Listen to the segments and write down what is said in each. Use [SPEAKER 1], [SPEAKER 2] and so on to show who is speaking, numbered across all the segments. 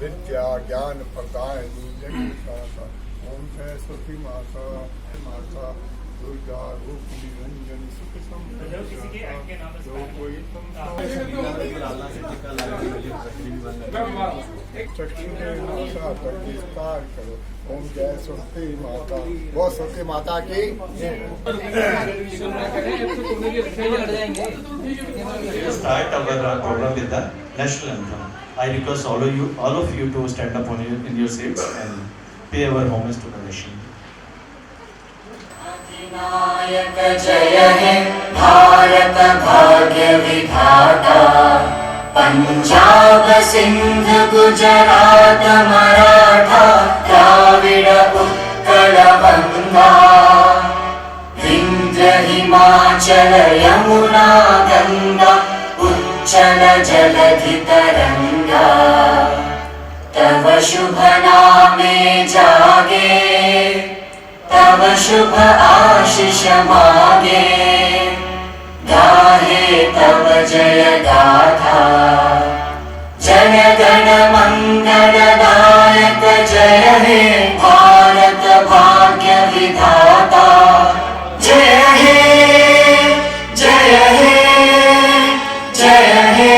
[SPEAKER 1] विद्या ज्ञान प्रदाय ओम सरस्वती माता माता दुर्गा रूप निरंजन सुख जो कोई विस्तार करो। ओम जय सरस्वती माता, बहुत सरस्वती माता की।
[SPEAKER 2] Start our program with the national anthem. I request all of you to stand up in your seats and pay our homage to the nation.
[SPEAKER 3] अधिनायक जय हे भारत भाग्य विधाता, पंजाब सिंध गुजरात मराठा द्राविड उत्कल बंगा, विंध्य हिमाचल यमुना गंगा उच्चल जलधि तरंगा, तव शुभ नामे जागे तव शुभ आशीष मागे, गाहे तव जय गाथा, जन गण मंगल दायक जय हे भारत भाग्य विधाता, जय हे जय हे जय हे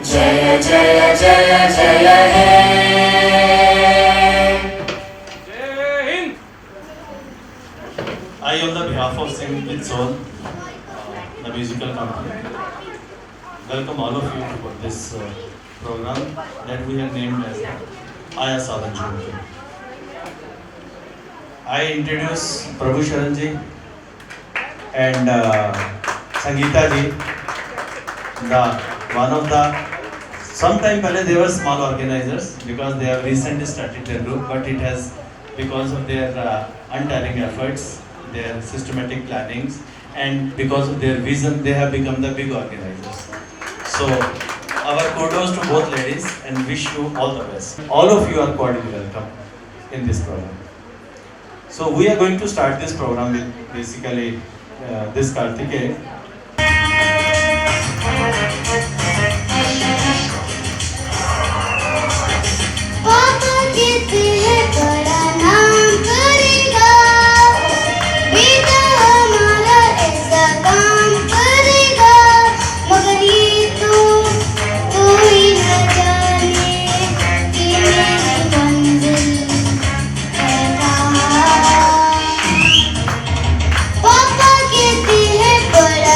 [SPEAKER 3] जय जय जय जय हे।
[SPEAKER 2] I, on the behalf of Sing with Soul, the musical company, welcome all of you to this program that we have named as Aya Sadhan Jhumke. I introduce Prabhu Sharan ji and Sangeeta ji, one of the, sometime pehle they were small organizers because they have recently started their group, but it has, because of their untiring efforts, their systematic plannings, and because of their vision, they have become the big organizers. So, our kudos to both ladies and wish you all the best. All of you are cordially welcome in this program. So, we are going to start this program with basically this Kartikeya.
[SPEAKER 4] पापा कहते हैं बड़ा नाम करेगा, बेटा हमारा ऐसा काम करेगा, मगर ये तो कोई न जाने कि मेरी मंजिल है कहाँ। पापा कहते हैं बड़ा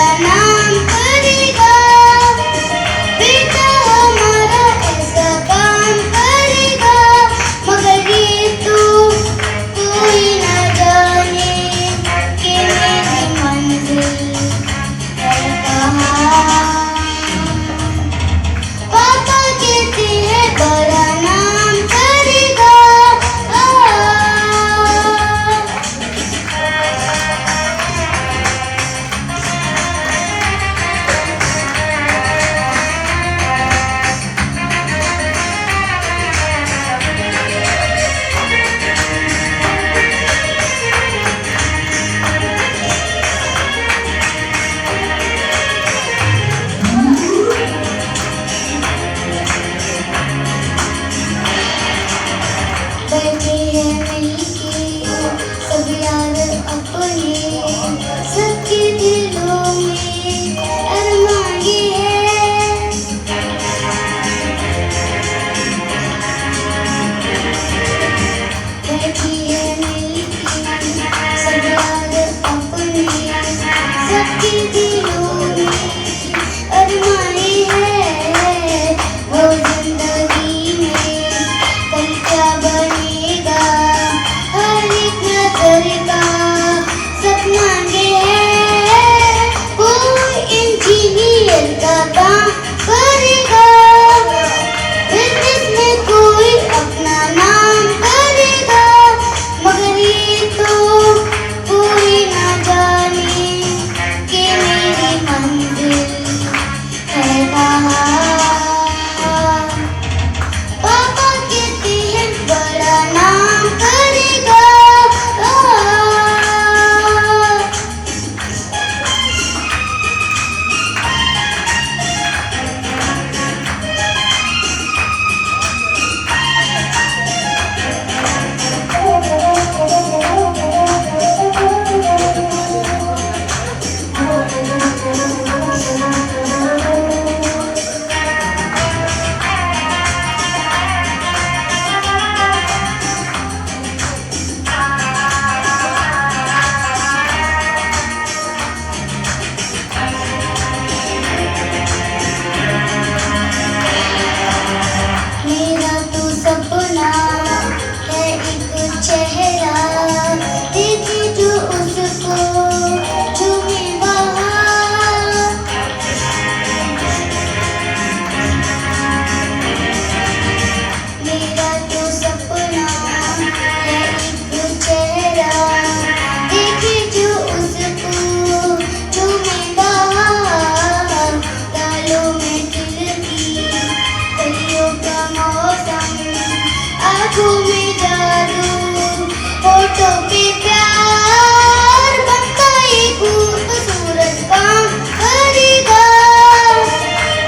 [SPEAKER 4] फोटो पे प्यार बनता ही खूबसूरत काम करेगा,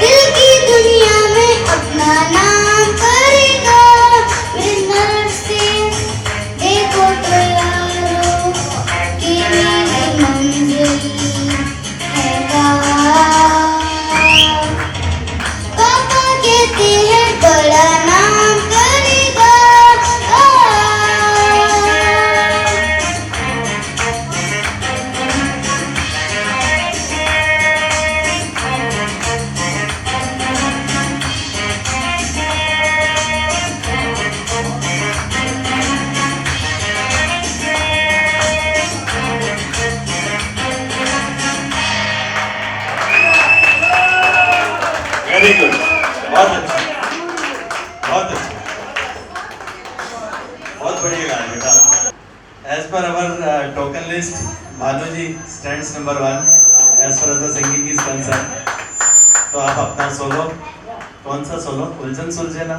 [SPEAKER 4] दिल की दुनिया में अपना नाम करेगा। मेरे नजर से देखो तो यारो कि मेरी मंजिल है कहाँ। पापा कहते हैं बड़ा नाम करेगा।
[SPEAKER 2] वेरी गुड, बहुत अच्छा, बहुत अच्छा, बहुत बढ़िया गाना बेटा। As per our token list, Bhanu ji stands number 1 as far as the singing is concern. तो आप अपना सोलो, कौन सा सोलो? उलझन सुलझे ना,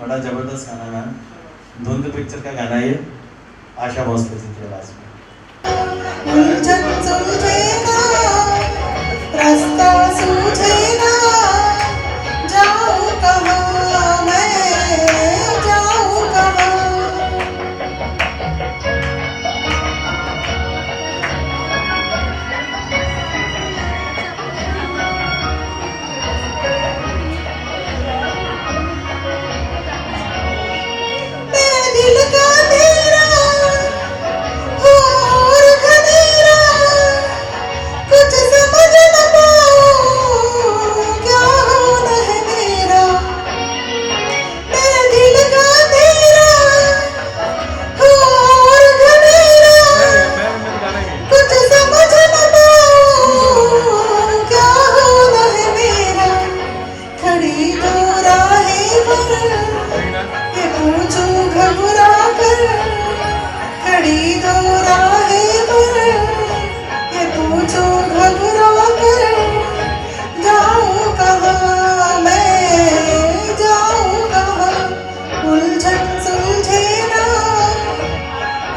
[SPEAKER 2] बड़ा जबरदस्त गाना है मैम, धुंध पिक्चर का गाना ये, आशा भोसले जी की आवाज में।
[SPEAKER 5] उलझन सुलझे ना, रास्ता सूझे ना, जाऊं कहाँ मैं, जाऊं कहाँ। मेरे दिल का तेरा और खदेरा, कुछ समझ न पाऊं क्या होना है मेरा। मेरे दिल का तेरा और खदेरा, कुछ समझ न पाऊं क्या होना है मेरा। खड़ी दो राहें पर ये पूछूं घबरा कर, खड़ी दो राहें पर ये पूछूं घबरा कर, जाऊं कहाँ मैं, जाऊं कहाँ। उलझन सुलझे ना,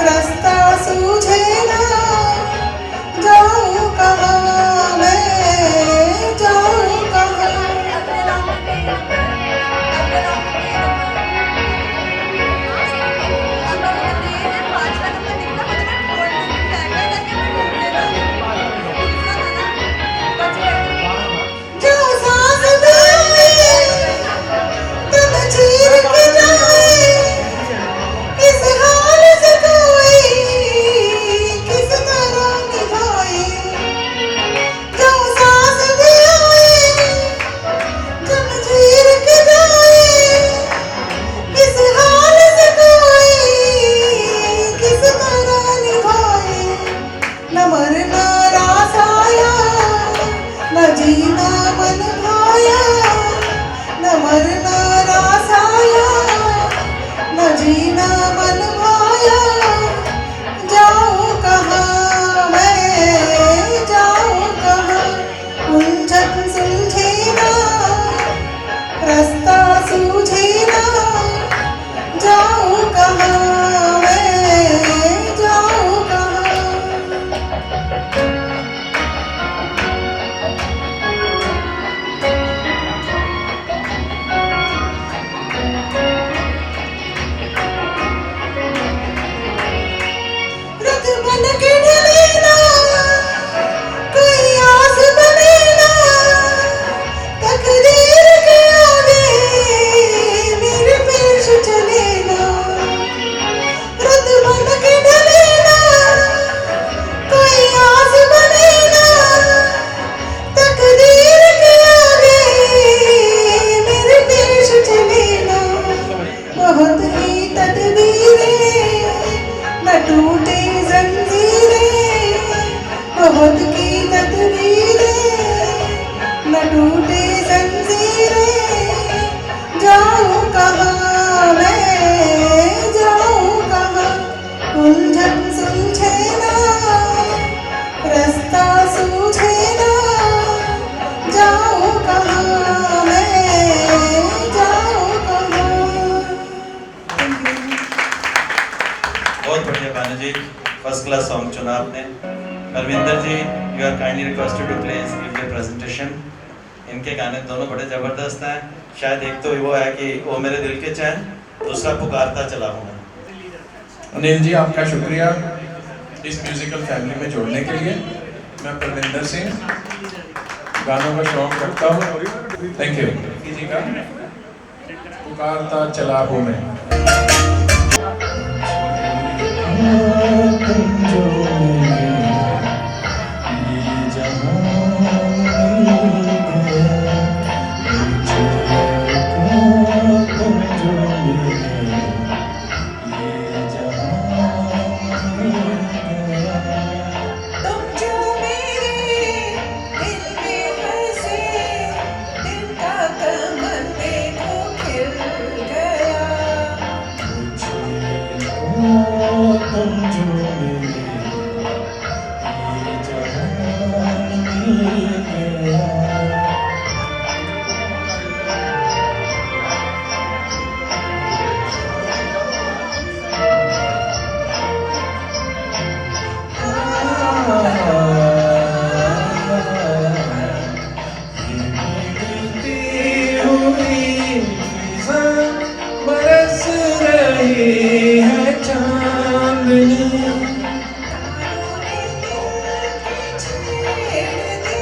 [SPEAKER 5] रास्ता सूझे ना, जाऊं कहाँ मैं, जाऊं कहाँ। जो सांस दे तन चीर के जाए, इस हाल से कोई किस तरह निभाए। जो सांस दे तन चीर के जाए, इस हाल से कोई किस तरह निभाए। न मरना रास आया, न जीना मन भाया, न मरना रास आया, न जीना मन भाया। जाऊं कहाँ मैं, जाऊं कहाँ। उलझन सुलझे ना, रास्ता सूझे ना, जाऊं कहाँ मैं, जाऊं कहाँ। रत बन के ढले ना, कोई आस बने ना, तकदीर के आगे मेरे पेश चले ना। रत बन के ढले ना, कोई आस बने ना, तकदीर के आगे मेरे पेश चले ना। बहुत ही तदबीरें, न टूटे जंजीरें, बहुत की तदबीरें, न टूटे जंजीरें। जाऊं कहाँ मैं, जाऊं कहाँ। उलझन सुलझे ना, रास्ता सूझे ना, जाऊं कहाँ मैं, जाऊं कहाँ।
[SPEAKER 2] बहुत बढ़िया। जी, फर्स्ट क्लास सॉन्ग चुना आपने। Parvinder ji, you are kindly requested to please give the presentation. इनके गाने दोनों बड़े ज़बरदस्त हैं। शायद एक तो वो है कि वो मेरे दिल के चैन, दूसरा पुकारता चला हूँ मैं।
[SPEAKER 6] अनिल जी, आपका शुक्रिया इस म्यूजिकल फैमिली में जोड़ने के लिए। मैं परविंदर सिंह गानों का शौक रखता हूँ। Thank you. किसी का पुकारता चला हूँ मैं।
[SPEAKER 5] तुम जो मेरे दिल में बसे, दिल का कमल देखो खिल गया।
[SPEAKER 6] तुम जो मिले ये जहान मिल गया। बरस रही है चांदनी।
[SPEAKER 5] तारों ने दिल की छेड़ दी,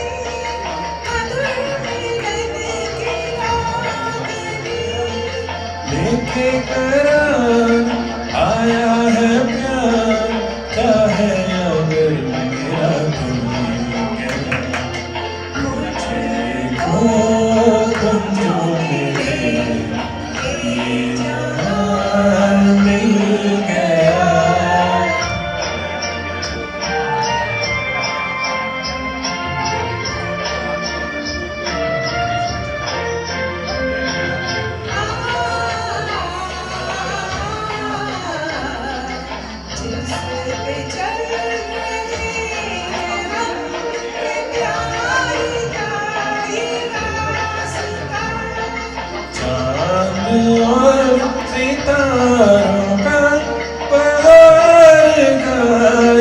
[SPEAKER 5] मधुर मिलन की रागनी।
[SPEAKER 6] लेके करार आया है प्यार, चाहे अगर मेरा दिल गया। मुझको तुम जो मिले ये जहान मिल गया।
[SPEAKER 5] जिस पे चल रहे हैं हम, ये प्यार का ये रास्ता।
[SPEAKER 6] चांद और सितारों का पहाड़ का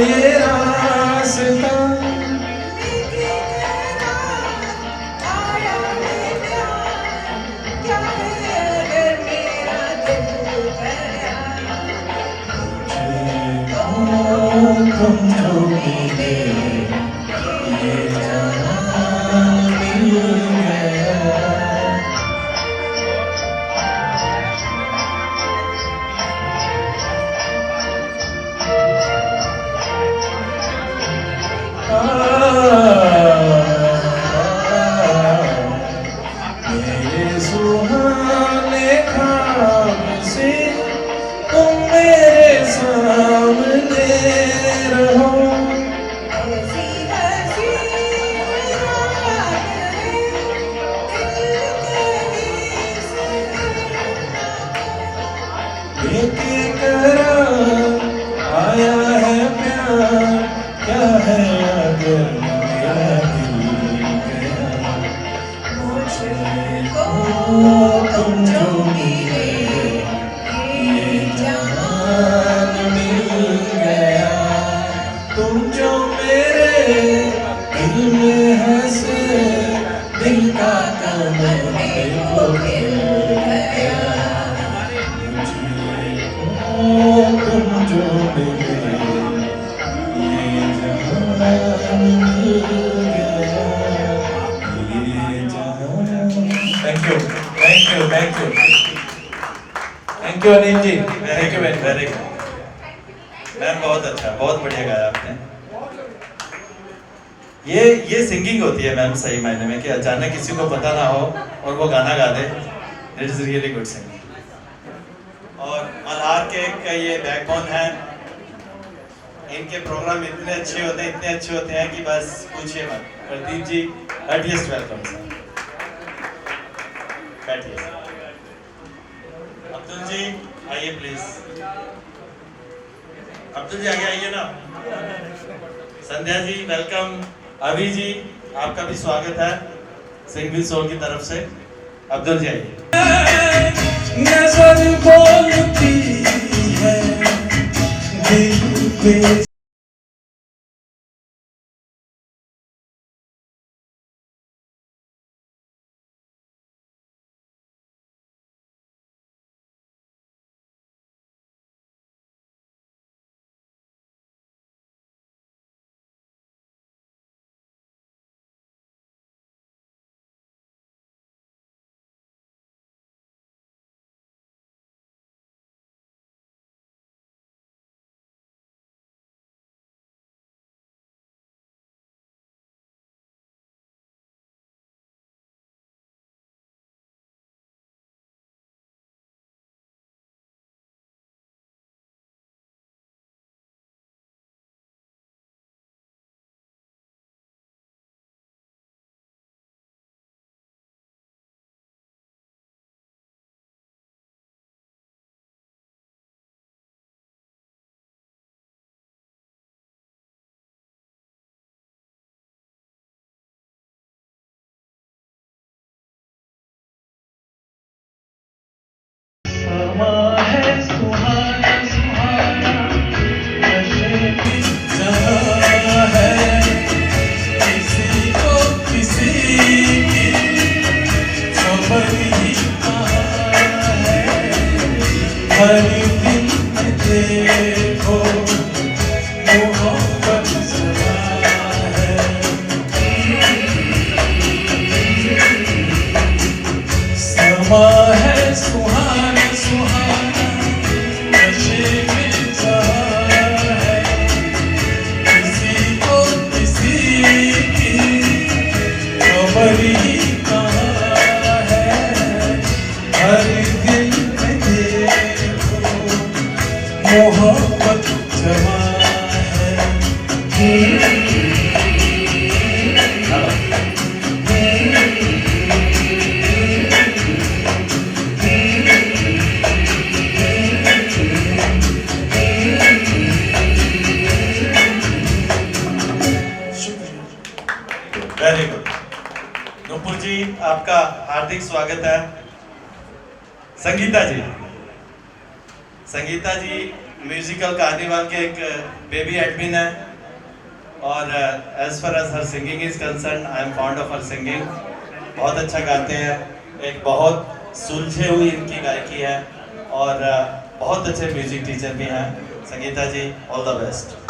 [SPEAKER 6] ये रास्ता।
[SPEAKER 5] लेके करार आया है प्यार, क्या है अगर मेरा दिल गया।
[SPEAKER 6] तुम जो मिले ये जहान मिल गया। मेरे सुहाने ख्वाब से तुम मेरे सामने रहो।
[SPEAKER 5] ऐसी हंसी रात है, दिल कहीं से ना हो।
[SPEAKER 6] लेके करार आया है प्यार, क्या है अगर मेरा दिल गया।
[SPEAKER 5] मुझको तुम जो मिले ये जहान
[SPEAKER 6] मिल गया। तुम जो मेरे दिल में हंसे, दिल का कमल देखो खिल गया। तुम जो मिले ये जहान मिल गया। ये जहान। Thank you, thank you, thank you, thank you Anil ji. Thank you
[SPEAKER 2] very good ma'am, बहुत अच्छा, बहुत बढ़िया गाया आपने। ये सिंगिंग होती है मैम, सही मायने में, कि अचानक किसी को पता ना हो और वो गाना गा दे। It is really good singing. और मल्हार के का ये बैकबोन है। इनके प्रोग्राम इतने अच्छे होते हैं कि बस पूछिए मत। Pradeep ji, heartiest welcome sir. बैठिए। अब्दुल जी आइए प्लीज। अब्दुल जी आगे आइए ना। संध्या जी वेलकम। अभी जी आपका भी स्वागत है सिंगल सोल की तरफ से। अब्दुल जी आइए।
[SPEAKER 6] नजर बोलती है, दिल
[SPEAKER 2] के मोहब्बत जमा वेरी गुड। नुपुर जी, आपका हार्दिक स्वागत है। संगीता जी म्यूजिकल कार्निवाल के एक बेबी एडमिन है और as far as her singing is concern, I am fond of her singing. बहुत अच्छा गाते हैं, एक बहुत सुलझे हुई इनकी गायकी है और बहुत अच्छे म्यूजिक टीचर भी हैं। संगीता जी, ऑल द बेस्ट।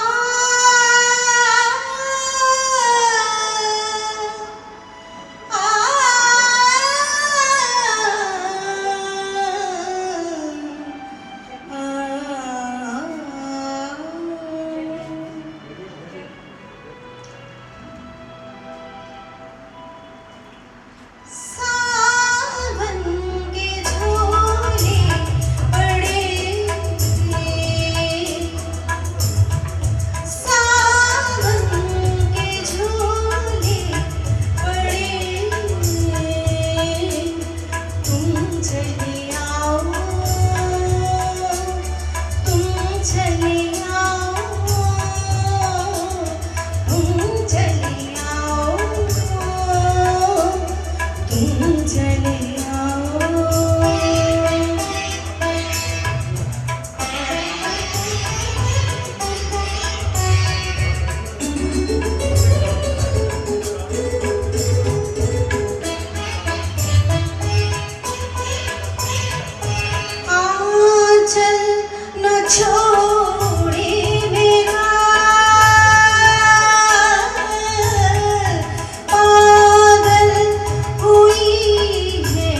[SPEAKER 5] पागल हुई है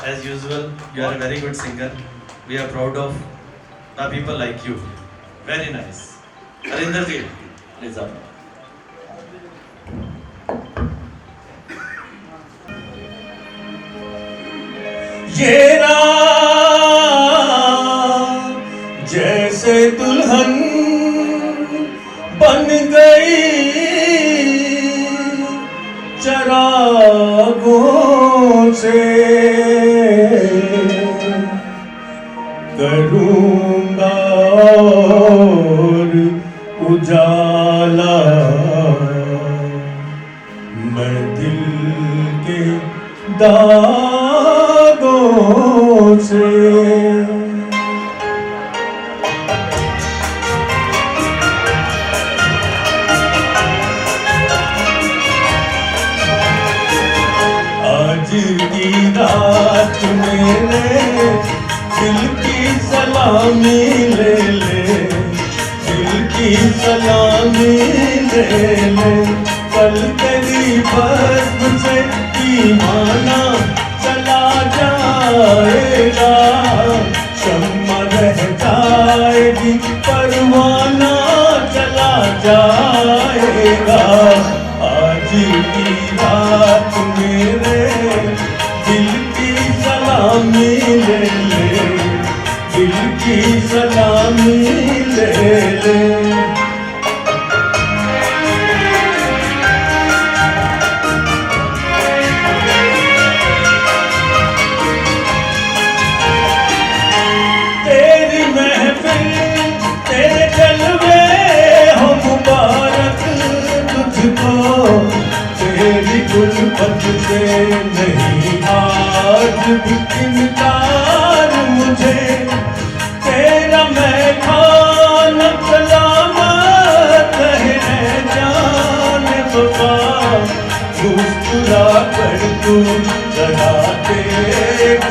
[SPEAKER 2] As usual, you are a very good singer. We are proud of the people like you. Very nice. Harinder ji, please up.
[SPEAKER 6] ये रात जैसे दुल्हन बन गई चरागों से करूँगा और उजाला मैं दिल के दागों से। आज की रात मेरे दिल की सलामी ले ले, दिल की सलामी ले ले। कल तेरी बस से ईमाना चला जाएगा, शम्मा रह जाएगी परवाना चला जाएगा। आज की रात मेरे दिल की सलामी ले ले, दिल की सलामी ले ले। तेरी महफिल तेरे जलवे हो मुबारक तुझको, तेरी गुलबत से नहीं आज भी इनकार मुझे। तेरा मैं खाना सलामत है जान वफा, मुस्कुरा कर तू जगा दे एक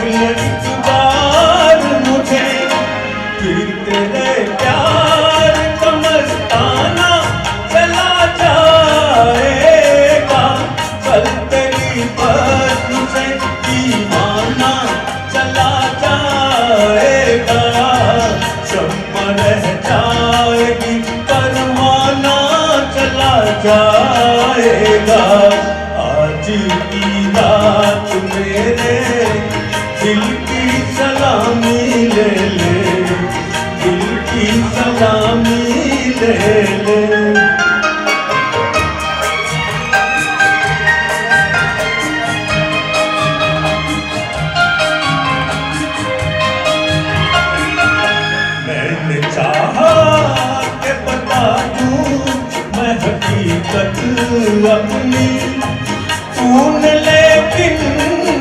[SPEAKER 6] बार मुझे। फिर तेरे प्यार का मस्ताना चला जाएगा, कल तेरी बस से दीवाना चला जाएगा। शम्मा रह जाएगी परवाना चला जाएगा। आज की रात मेरे दिल की सलामी ले ले, दिल की सलामी ले ले। मैंने चाहा के बता दूं मैं हकीकत अपनी, तूने लेकिन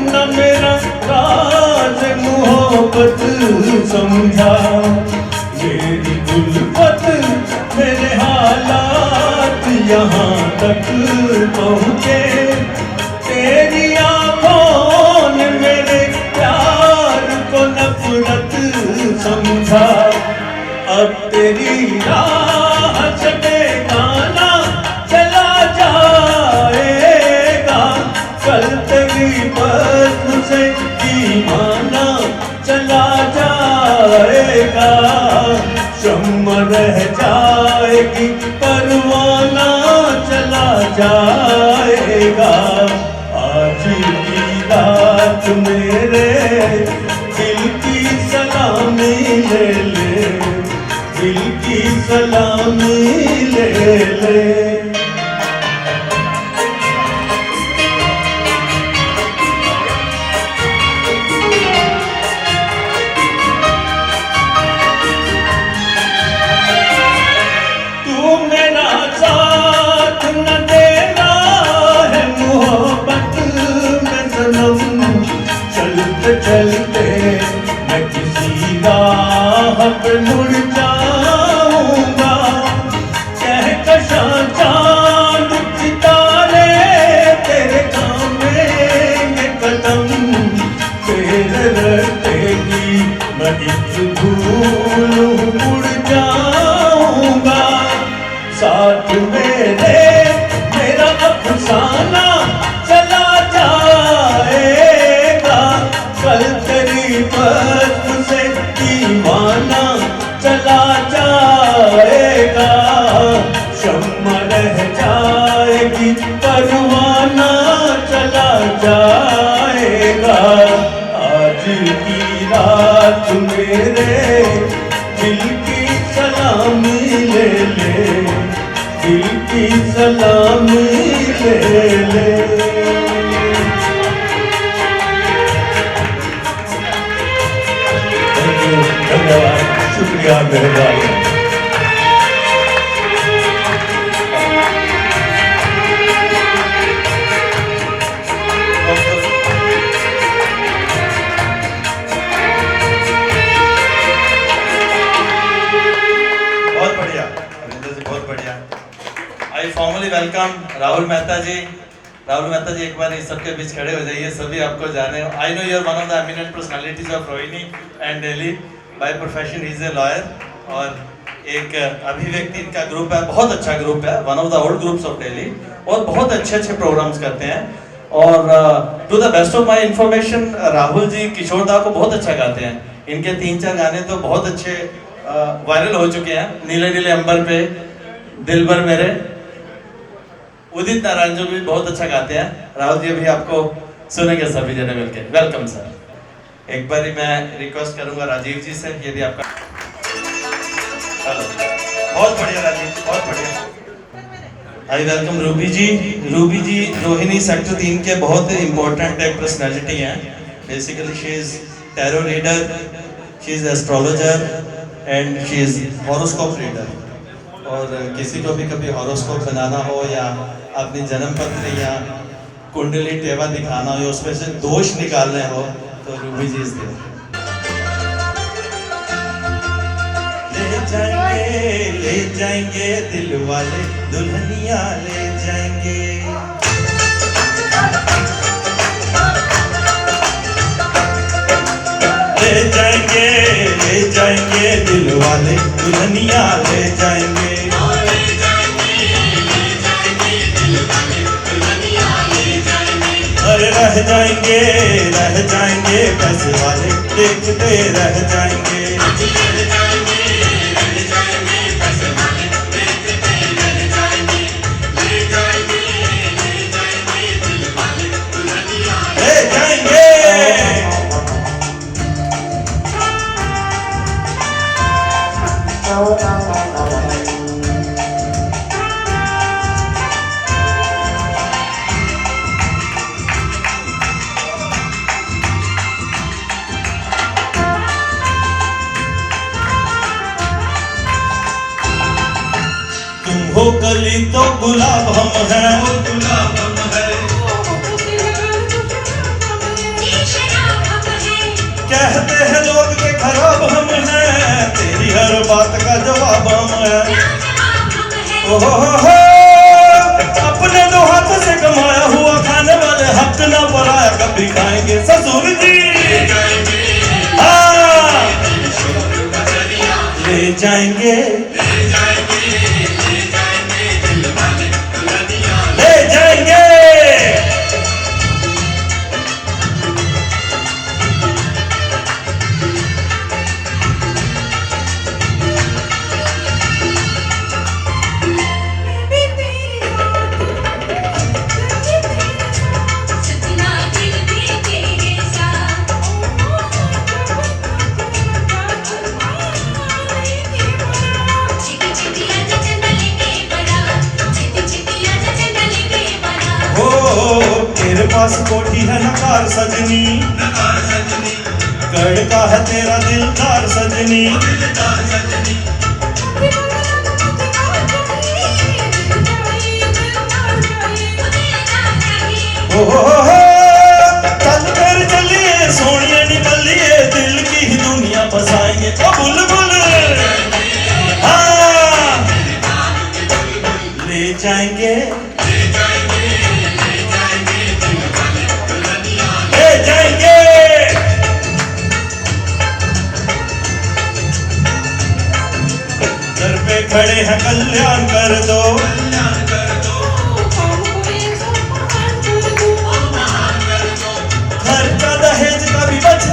[SPEAKER 6] न मेरा राज मोहब्बत समझा। मेरी गुलबत मेरे हालात यहाँ तक पहुँचे, तेरी आँखों ने मेरे प्यार को नफरत समझा। अब तेरी राह से बेगाना चला जाएगा, कल तेरी बस से दीवाना चला जाएगा। शम्मा रह जाएगी परवाना चला जाएगा। आज की रात मेरे दिल की सलामी ले ले, दिल की सलामी ले ले। तू मेरा साथ न देना है मोहब्बत में सनम, चलते चलते मैं किसी राह पे मुड़ जाऊंगा। कहकशां चांद सितारे तेरे थामेंगे कदम, तेरे रास्ते की मैं एक भूल उड़ जाऊंगा। साथ मेरे मेरा अफसाना चला जाएगा, कल
[SPEAKER 2] ख्याल तेरी बस से दीवाना चला जाएगा, शम्मा रह जाएगी परवाना चला जाएगा। आज की रात मेरे दिल की सलामी ले ले, दिल की सलामी ले ले। धन्यवाद, शुक्रिया मेरे भाई। बहुत बढ़िया अरिंदर जी, बहुत बढ़िया। आई फॉर्मली वेलकम राहुल मेहता जी। राहुल मेहता जी एक बार इस सबके बीच खड़े हो जाइए, सभी आपको जाने। I know you are one of the eminent personalities of Rohini and Delhi. By profession he is a lawyer और एक अभिव्यक्ति इनका ग्रुप है, बहुत अच्छा ग्रुप है, one of the old groups of Delhi, और बहुत अच्छे अच्छे प्रोग्राम्स करते हैं। और to the best of my information Rahul ji Kishore da को बहुत अच्छा गाते हैं। इनके 3-4 गाने तो बहुत अच्छे वायरल हो चुके हैं। नीले नीले अंबर पे, दिलबर मेरे। उदित नारायण जी भी बहुत अच्छा गाते हैं। राहुल जी अभी आपको सुनेंगे सभी जने मिलके। Welcome sir. एक बार मैं रिक्वेस्ट करूंगा राजीव जी से, यदि आपका। हेलो, बहुत बढ़िया राजीव, बहुत बढ़िया। I welcome Ruby ji. Ruby ji Rohini sector 3 के बहुत इंपॉर्टेंट एक पर्सनैलिटी हैं। Basically she is tarot reader, she is astrologer and she is horoscope reader. और किसी को भी कभी हॉरोस्कोप बनाना हो या अपनी जन्म पत्री या कुंडली टेवा दिखाना हो, उसमें से दोष निकालने हो, तो रूबी जी इज देयर। ले जाएंगे दिल वाले दुल्हनिया ले जाएंगे, ले जाएंगे दिल वाले दुल्हनिया ले जाएंगे। अरे रह जाएंगे पैसे वाले देखते रह जाएंगे। हो कली तो गुलाब हम हैं, गुलाब हम हैं। कहते हैं लोग के खराब हम हैं, तेरी हर बात का जवाब हम हैं। ओहो अपने दो हाथों से कमाया हुआ खाने वाले हक ना पराया कभी खाएंगे ससुर जी। हाँ ले जाएंगे पास कोठी है नकार सजनी, गढ़ का है तेरा दिलदार सजनी। चल कर चलिए सोनिया निकलिए, दिल की ही दुनिया बसाएंगे ओ बुलबुल। हाँ ले जाएंगे खड़े हैं कल्याण कर दो, खर्चा दहेज का भी बच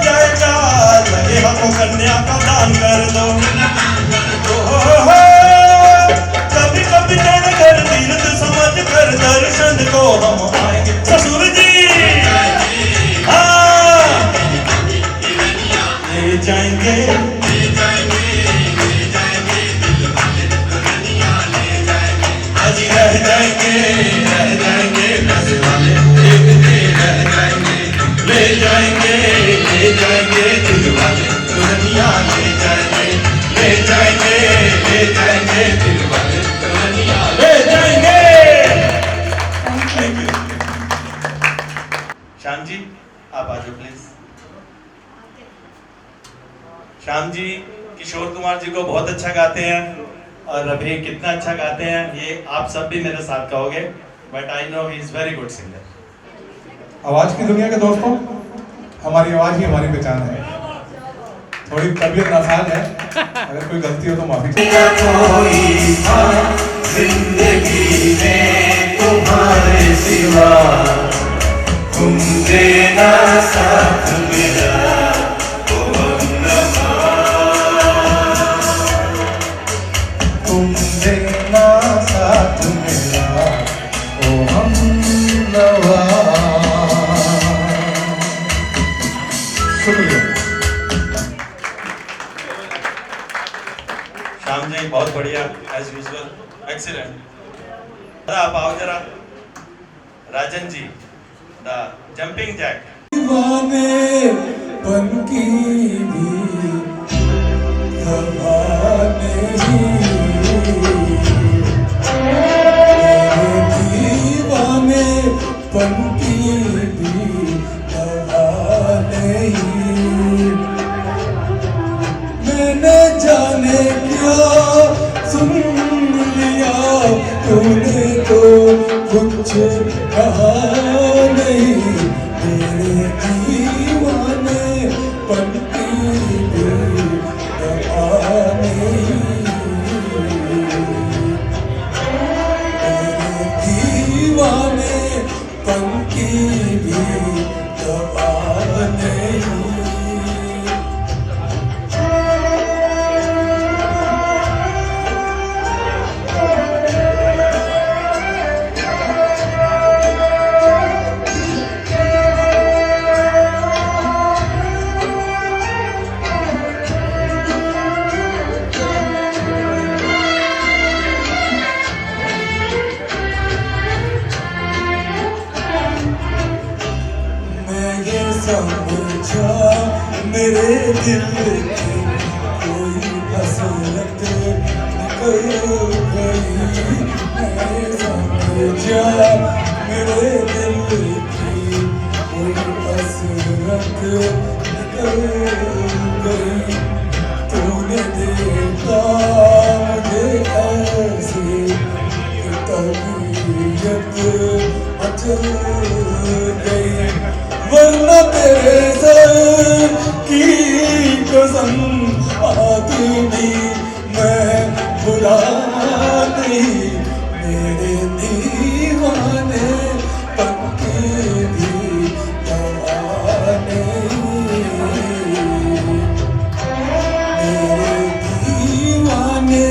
[SPEAKER 2] जाएंगे आज रह जाएंगे पैसे वाले एक दिन रह जाएंगे ले जाएंगे दिल वाले दुल्हनिया ले जाएंगे दिल वाले दुल्हनिया ले जाएंगे। Thank you. श्याम जी आप आ जाओ प्लीज। श्याम जी किशोर कुमार जी को बहुत अच्छा गाते हैं और अभी कितना अच्छा गाते हैं ये आप सब भी मेरे साथ कहोगे, but I know he is very good singer.
[SPEAKER 7] आवाज की दुनिया के दोस्तों, हमारी आवाज ही हमारी पहचान है। थोड़ी तबीयत नासाज है, अगर कोई गलती हो तो माफी
[SPEAKER 3] जिंदगी में तुम्हारे सिवा तुम देना साथ मेरा
[SPEAKER 7] तुम देना साथ मेरा ओ हम नवा। शुक्रिया।
[SPEAKER 2] श्याम जी बहुत बढ़िया एज यूजुअल, एक्सीलेंट। आप आओ जरा। Rajan ji the jumping Jack.
[SPEAKER 7] दीवाने बन की भी दीवाने ही दीवाने बन की भी दीवाने ही मैंने जाने क्या सुन लिया तूने तो कुछ कहा नहीं तेरे दीवाने पन की भी दवा नहीं तेरे दीवाने पन की भी दवा नहीं। समझा मेरे दिल की कोई हसरत निकल गई। मैं समझा मेरे दिल की कोई हसरत निकल गई। तूने देखा मुझे ऐसे तबीयत मचल गई वरना तेरे सर की कसम आदमी मैं बुरा नहीं मेरे दीवाने पक्के भी दवा नहीं मेरे दीवाने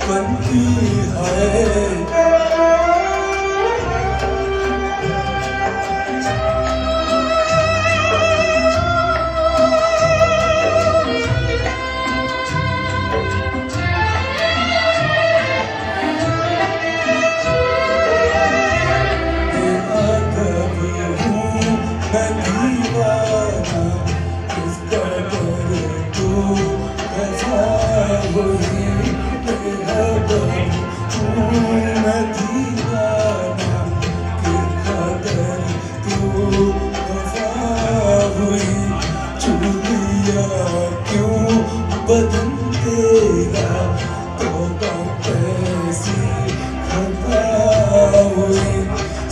[SPEAKER 7] पक्की है। बदन तेरा तो कैसी खता हुई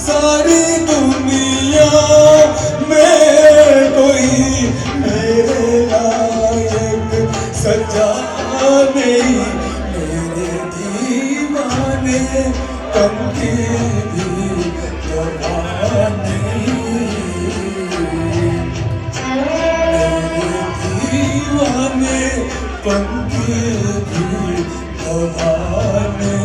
[SPEAKER 7] सारी दुनिया में कोई मेरे लायक सजा नहीं मेरे दीवाने कम की भी दवा नहीं दीवाने पन की भी दवा नहीं।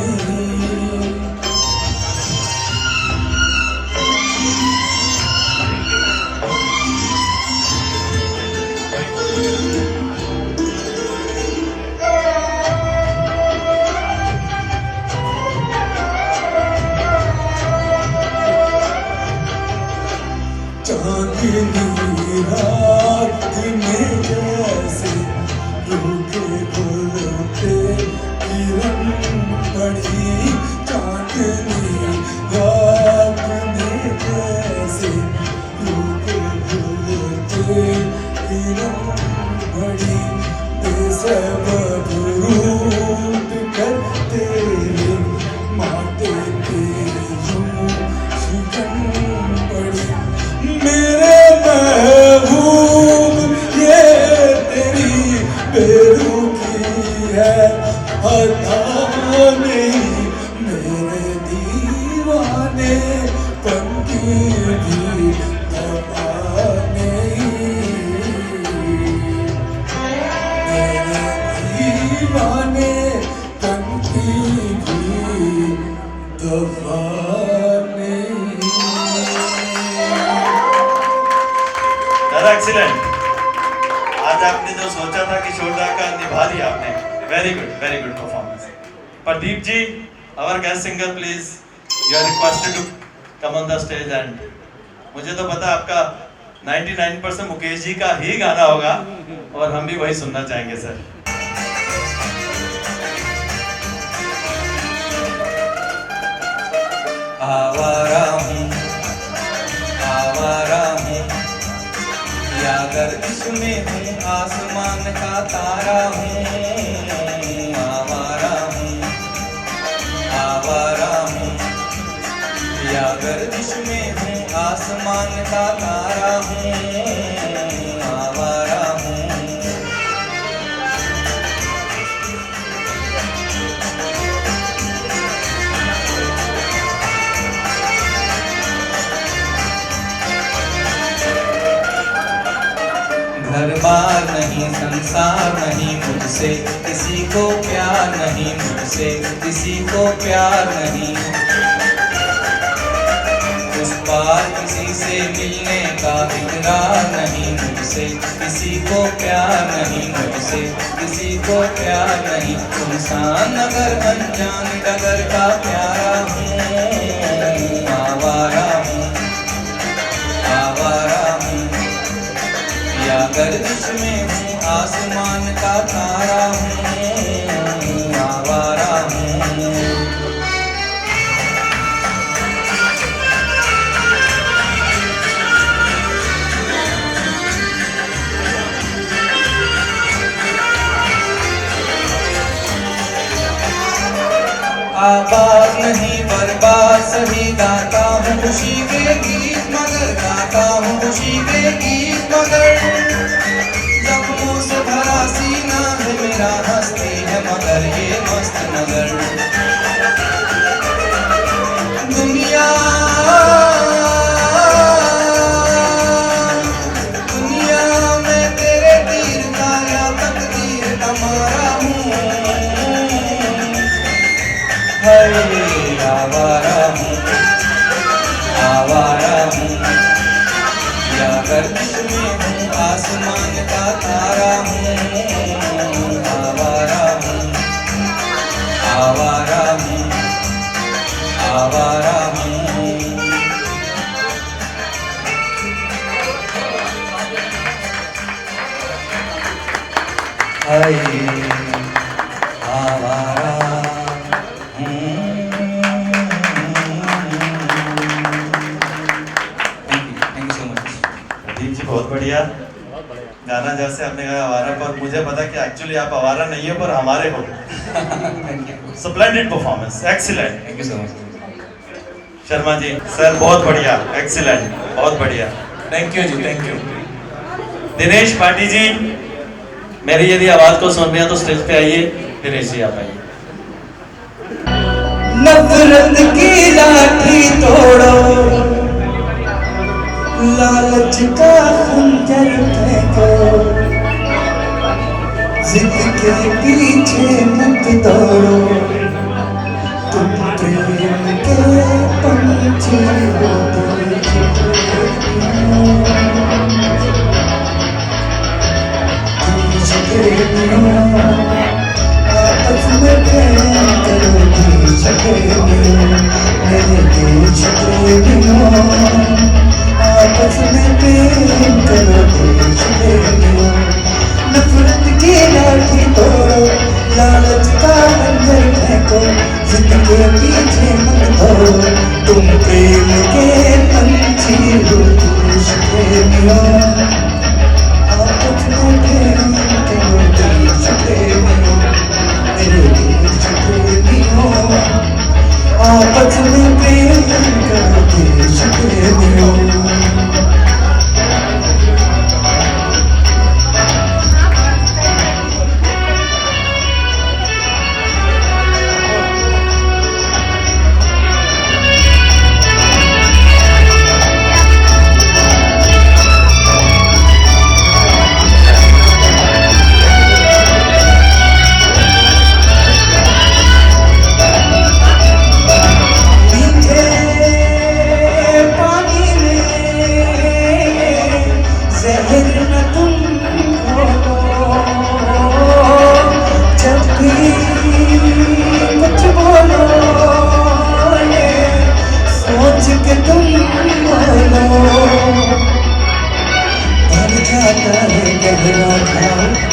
[SPEAKER 3] सबब रूप कर तेरे माते के यूं शिकन पड़ी मेरे महबूब ये तेरी बेरुखी है अता नहीं मेरे दीवाने पंखी भी दबा नहीं मेरे दीवाने पंखी भी दबा नहीं।
[SPEAKER 2] दादा एक्सीलेंट। आज आपने जो सोचा था कि छोटा का निभा दिया आपने। Very good performance. Pradeep ji, our guest singer, please, you are requested to come on the stage and मुझे तो पता आपका 99% मुकेश जी का ही गाना होगा और हम भी वही सुनना चाहेंगे सर।
[SPEAKER 3] आवारा हूँ या गर्दिश में हूँ आसमान का तारा हूँ आवारा हूँ या गर्दिश में हूँ आसमान का तारा हूँ आवारा हूँ। घर बार नहीं संसार नहीं मुझसे किसी को प्यार नहीं मुझसे किसी को प्यार नहीं उस पार किसी से मिलने का इकरार नहीं मुझसे किसी को प्यार नहीं मुझसे किसी को प्यार नहीं इंसान अगर अनजान डगर का प्यारा हूँ आवारा हूँ या गर्दिश में हूँ आसमान का तारा हूँ आवारा हूँ। आबाद नहीं बर्बाद सही गाता हूँ खुशी के गीत मगर गाता हूँ खुशी के गीत मगर जख्मों से भरा सीना है मेरा हंसती है मगर ये मस्त नगर दुनिया में तेरे तीर का या तकदीर का मारा हूँ आवारा हूँ या गर्दिश में हूँ आसमान का तारा हूँ आवारा हूँ आवारा हूँ आवारा हूँ। आवारा
[SPEAKER 2] बहुत बढ़िया गाना जैसे आपने कहा आवारा पर मुझे पता कि एक्चुअली आप आवारा नहीं हो पर हमारे हो। Splendid performance excellent.
[SPEAKER 3] Thank you so much
[SPEAKER 2] Sharma ji sir बहुत बढ़िया एक्सीलेंट बहुत बढ़िया।
[SPEAKER 6] Thank you ji thank you.
[SPEAKER 2] Dinesh Pati ji मेरी यदि आवाज को सुन रहे हैं तो स्टेज पे आइए। दिनेश जी आप आइए।
[SPEAKER 3] नफरत की लाठी तोड़ो लालच का खंजर फेंको जिद के पीछे मत दौड़ो तुम प्रेम के पंछी हो आपस में प्रेम करो मेरे देश प्रेमियों आपस में प्रेम करो देश प्रेमियों नफरत की लाठी तोड़ो लालच का खंजर फेंको जिद के पीछे मत दौड़ो तुम प्रेम के पंछी हो देश प्रेमियों आपस में प्रेम करो देश प्रेमियों।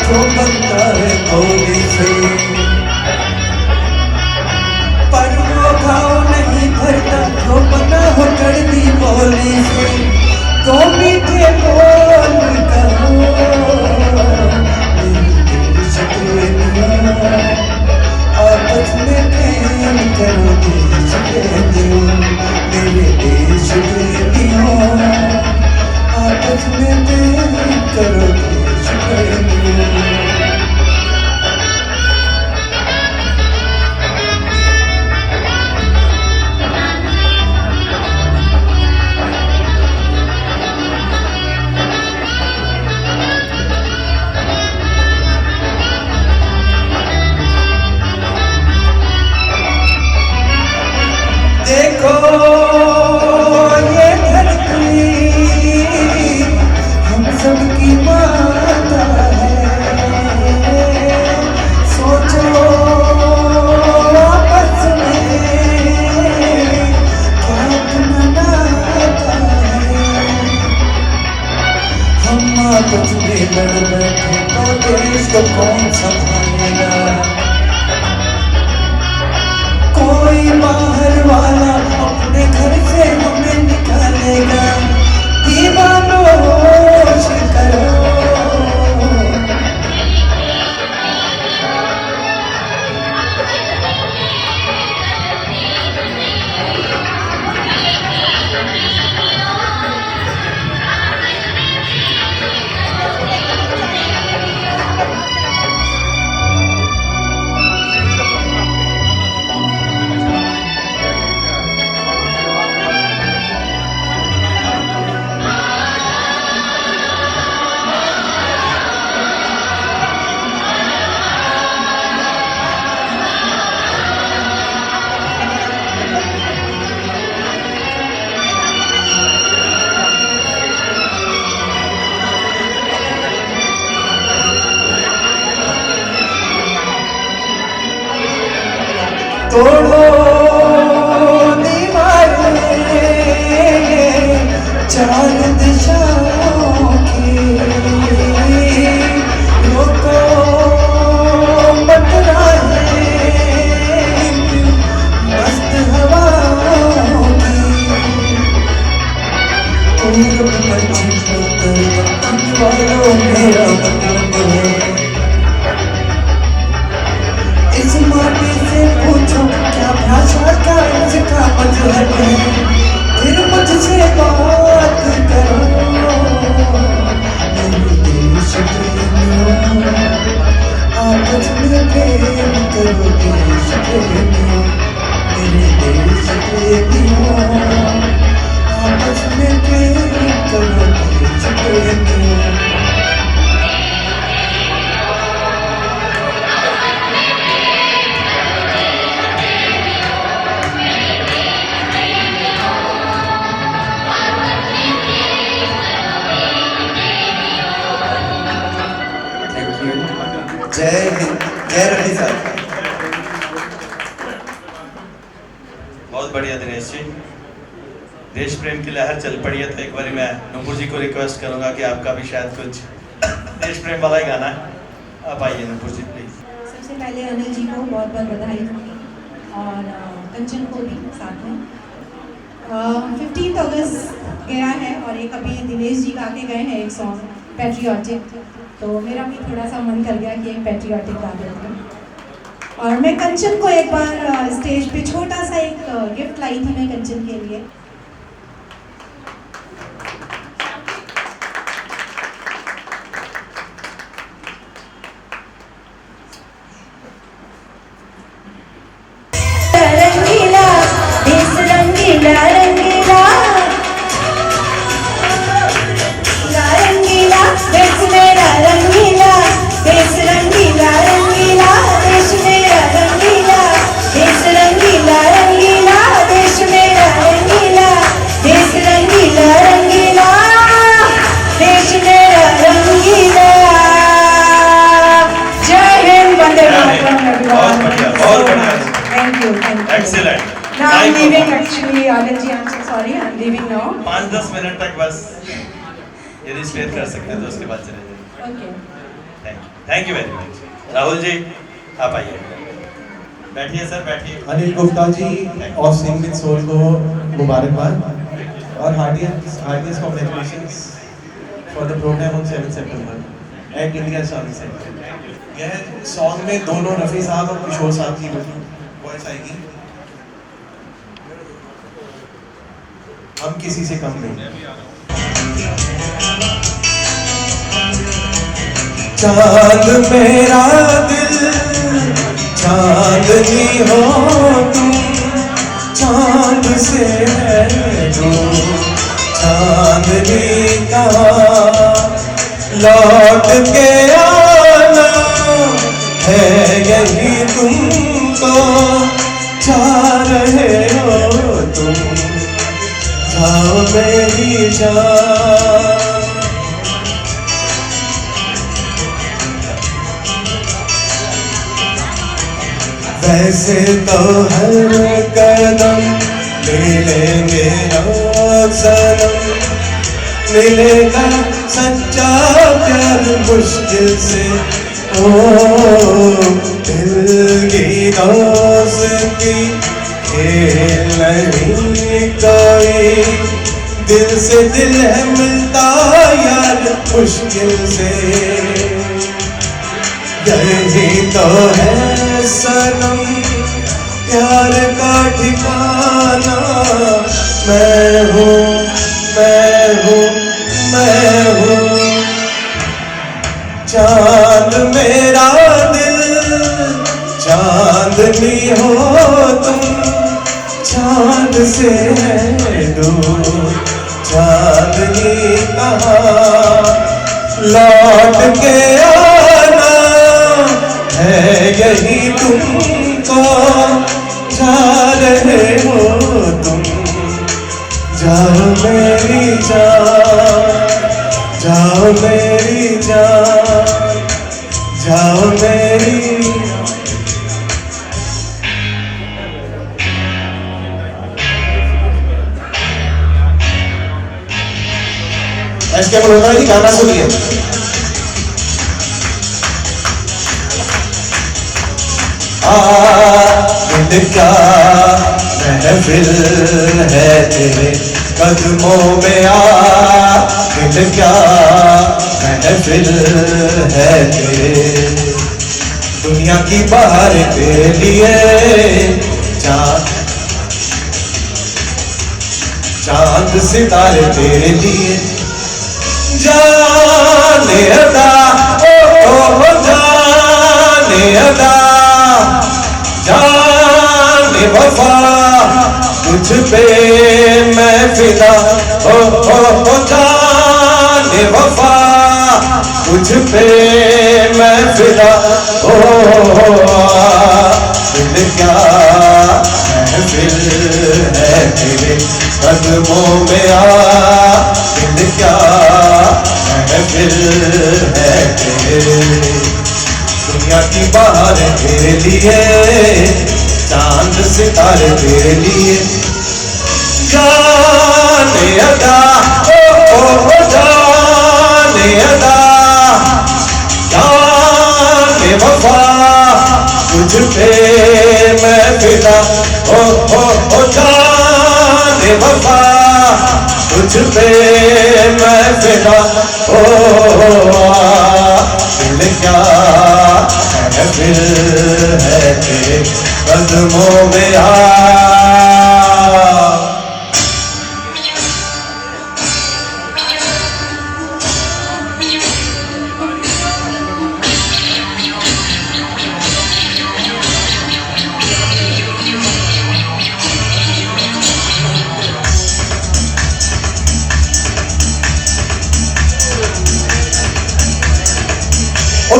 [SPEAKER 3] जो बनता है गोली से, पर वो घाव नहीं भरता जो बना हो कड़वी बोली से। दो मीठे बोल कहो आपस में प्रेम करो देश प्रेमियों, मेरे देश प्रेमियों, आपस में प्रेम करो देश प्रेमियों। देखो ये धरती हम सबकी माता है, सोचो आपस में क्या अपना नाता है। हम आपस में लड़ बैठे तो देश को कौन संभालेगा। कोई बाहर वाला अपने घर से हमें निकालेगा। दीवानों होश करो, तोड़ो दीवारें चार दिशाओं की, रोको मत राहें मस्त हवाओं की। पूरब पश्चिम उत्तर दक्षिण वालों मेरा मतलब है। इस माटी से पूछो क्या भाषा का इसका मतलब है, फिर मुझसे बात करो। मेरे देश प्रेमियों, आपस में प्रेम करो देश प्रेमियों, मेरे देश प्रेमियों, आपस में प्रेम करो देश प्रेमियों। जय हिंद, जय रवि साहब।
[SPEAKER 2] बहुत बढ़िया दिनेश जी, देश प्रेम की लहर चल पड़ी है, तो एक बार मैं नुपुर जी को रिक्वेस्ट करूंगा कि आपका भी शायद कुछ देश प्रेम वाला ही गाना है। आप आइए नुपुर जी प्लीज।
[SPEAKER 5] सबसे पहले अनिल जी को बहुत बहुत बधाई दूंगी और कंचन को भी साथ में। 15 अगस्त गया है और एक अभी दिनेश जी गा के गए हैं एक सॉन्ग पैट्रियोटिक, तो मेरा भी थोड़ा सा मन कर गया कि एक पैट्रियोटिक गा देते हैं। और मैं कंचन को एक बार स्टेज पे छोटा सा एक गिफ्ट लाई थी मैं कंचन के लिए।
[SPEAKER 4] रंगीला देश रंगीला रंगीला रंगीला देश मेरा रंगीला, देश रंगीला रंगीला देश मेरा रंगीला, देश रंगीला रंगीला देश मेरा रंगीला, देश रंगीला रंगीला देश मेरा रंगीला। जय हिंद, वंदे मातरम।
[SPEAKER 2] बहुत बढ़िया, बहुत बढ़िया।
[SPEAKER 5] Thank you, thank you.
[SPEAKER 2] Excellent.
[SPEAKER 5] Now I'm leaving actually, Anil ji, I'm so sorry, I'm leaving now.
[SPEAKER 2] 5-10 minute तक बस यदि शेयर कर सकते हैं तो उसके बाद चले जाइए।
[SPEAKER 5] Okay.
[SPEAKER 2] Thank you very much. Rahul ji आप आइए, बैठिए सर बैठिए।
[SPEAKER 8] अनिल गुप्ता जी और सिंग विद सोल को मुबारकबाद और heartiest congratulations for the programme on 7 September at India song centre. यह सॉन्ग में दोनों रफ़ी साहब और किशोर साहब की वॉइस आएगी। हम किसी से कम नहीं।
[SPEAKER 3] चांद मेरा दिल चांदनी हो तुम, चांद से है जो चांदनी कहाँ लौट के आना है यही तुमको चाह रहे हो तुम, जाओ मेरी जान। वैसे तो हर कदम मिलेंगे सनम, मिलेगा सच्चा प्यार मुश्किल से, ओ दिल की दोस्ती खेल नहीं कोई, दिल से दिल है मिलता यार मुश्किल से, यही तो है सनम प्यार का ठिकाना। मैं हूँ मैं हूँ मैं हूँ चांद मेरा दिल चांदनी हो तुम, चांद से है दूर चांदनी कहाँ लौट के आना है यही तुमको चाह रहे हो तुम, जाओ मेरी जान, जाओ मेरी जान, जाओ मेरी। ऐसे बोलना जी गाना सुनिए। दिल क्या महफिल है तेरे कदमों में, दिल क्या महफिल है तेरे, दुनिया की बाहर तेरे लिए चांद सितारे तेरे लिए, जाने अदा ओ जाने अदा जाने वफा तुझ पे मैं फिदा, ओ जाने वफा तुझ पे मैं फिदा, ओ दिल क्या महफिल है तेरे कदमों में, दिल क्या महफिल है तेरे, दुनिया की बाहर तेरे लिए चांद सितारे तेरे लिए, जाने अदा ओ जाने अदा जाने वफा तुझ पे मैं फिदा, ओ जाने वफा तुझ पे मैं फिदा, ओ दिल क्या महफिल है तेरे कदमों में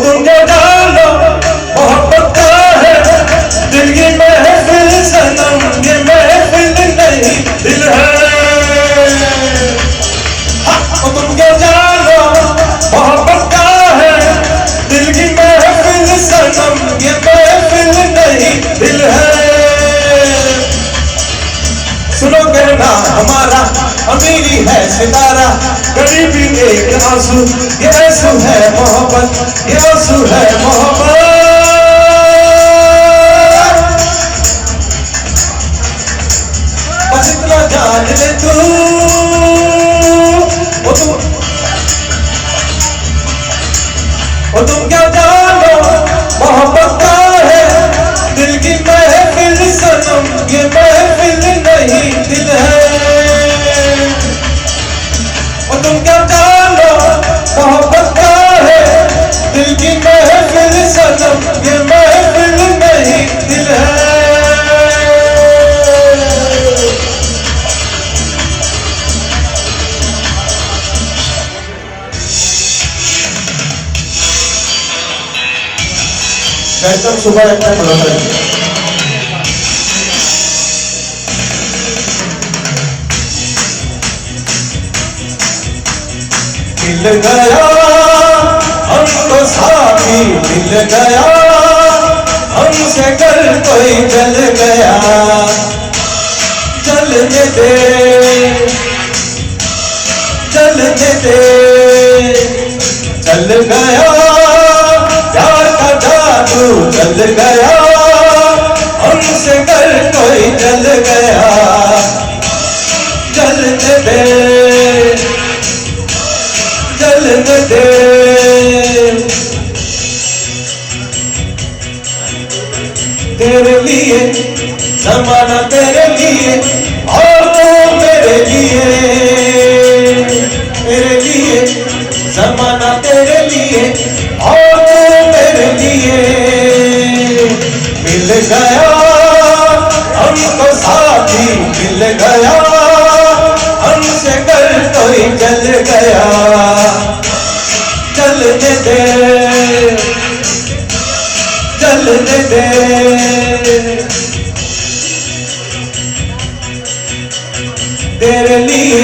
[SPEAKER 3] तुमको डालो मोहब्बत का है दिल की महफिल सनम, ये महफिल नहीं दिल है, तुमको डालो मोहब्बत का है दिल की महफिल सनम, ये महफिल नहीं दिल है। सुनो कहना हमारा अमीरी है
[SPEAKER 8] सितारा, गरीबी एक आंसू, ये आंसू है मोहब्बत, ये आंसू है मोहब्बत। बस इतना जान ले तू, तुम क्या जानो मोहब्बत का है दिल की महफिल सनम, ये महफिल नहीं दिल है। और तुम क्या जानो मोहब्बत का है दिल की महफिल सनम, ये महफिल नहीं दिल है। एकदम सुबह एक टाइम बदलता है। मिल गया हमको साथी, मिल गया हमसे कर कोई जल गया, जलने दे जलने दे, जल गया प्यार का जादू, जल गया हमसे कर कोई जल गया, जलने दे जलने दे। तेरे लिए ज़माना, तेरे लिए और तू मेरे लिए, तेरे लिए ज़माना, तेरे लिए और तू मेरे लिए। मिल गया हमको साथी, मिल गया हमसे कर कोई जल गया, जलने दे जलने दे। तेरे लिए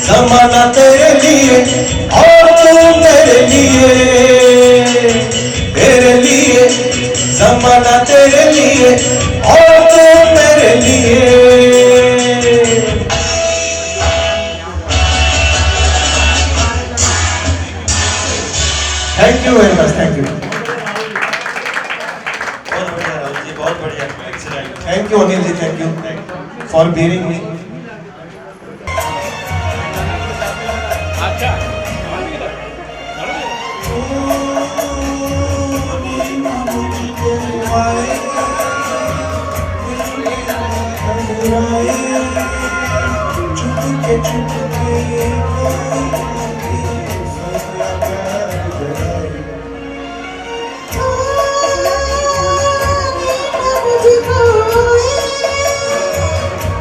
[SPEAKER 8] ज़माना, तेरे लिए और तू मेरे लिए, तेरे लिए ज़माना, तेरे लिए और तू मेरे लिए। Thank you very much, thank you.
[SPEAKER 2] बहुत बढ़िया राहुल जी, बहुत बढ़िया, excellent.
[SPEAKER 8] Thank you Anil ji, thank you for being me.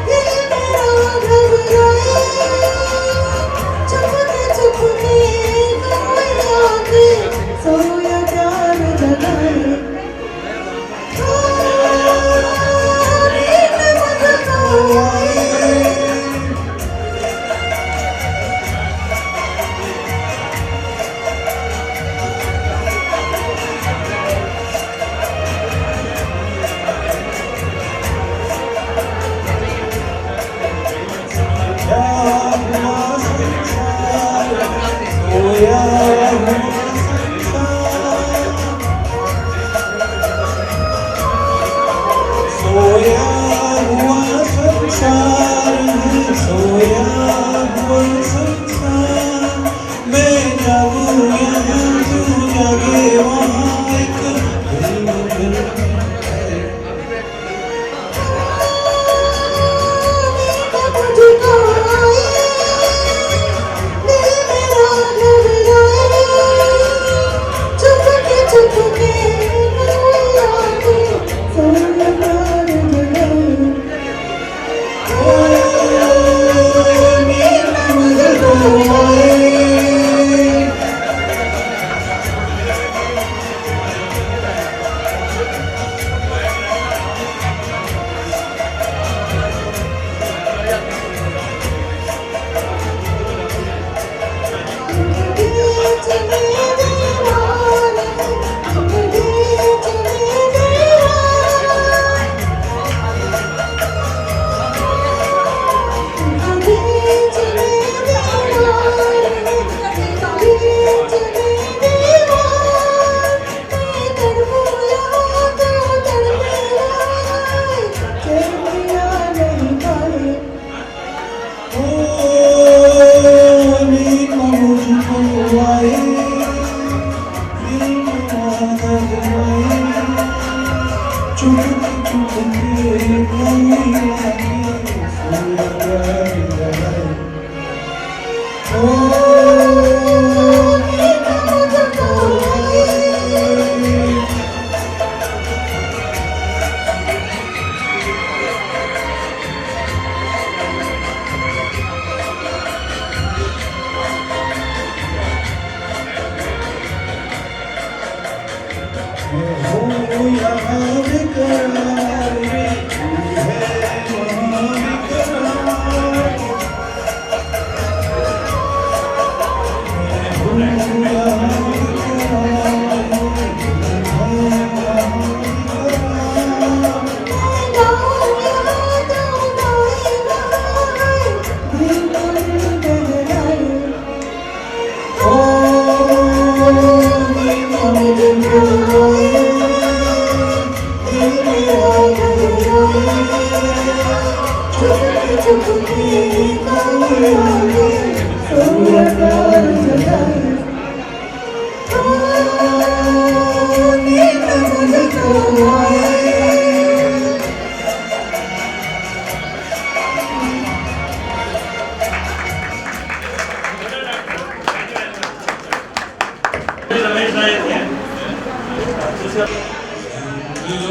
[SPEAKER 4] दिल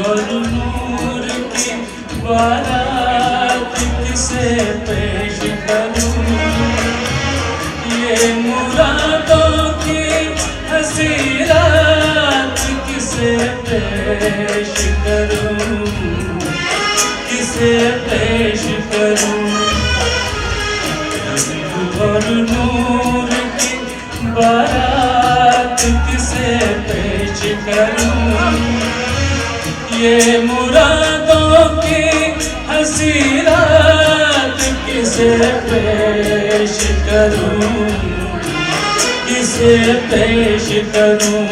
[SPEAKER 3] और नूर की बारात किसे पेश करूं, ये मुरादों की हंसी रात किसे पेश करूं, किसे पेश करूं। और नूर की बारात किसे पेश करूं, ये मुरादों की हंसी रात किसे पेश करूं, किसे पेश करूं।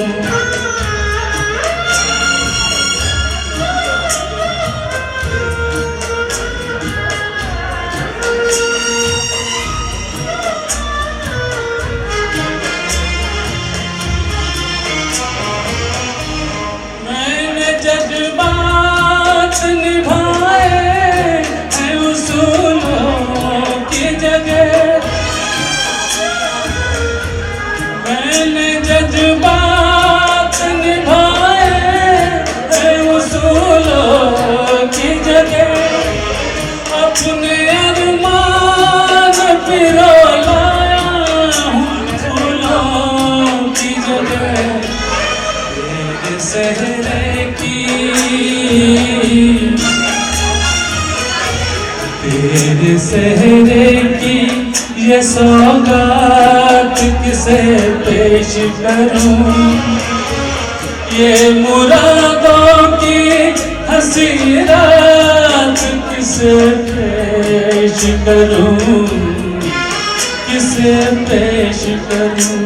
[SPEAKER 3] जज्बात निभाए हैं उसूलों की जगह, मैंने जज्बात निभाए हैं उसूलों की जगह, अपने अरमान पिरो लाया हूँ फूलों की जगह। तेरे सहरे तेरे सहरे की ये सौगात किसे पेश करूं, ये मुरादों की हंसी रात किसे पेश करूं, किसे पेश करूं।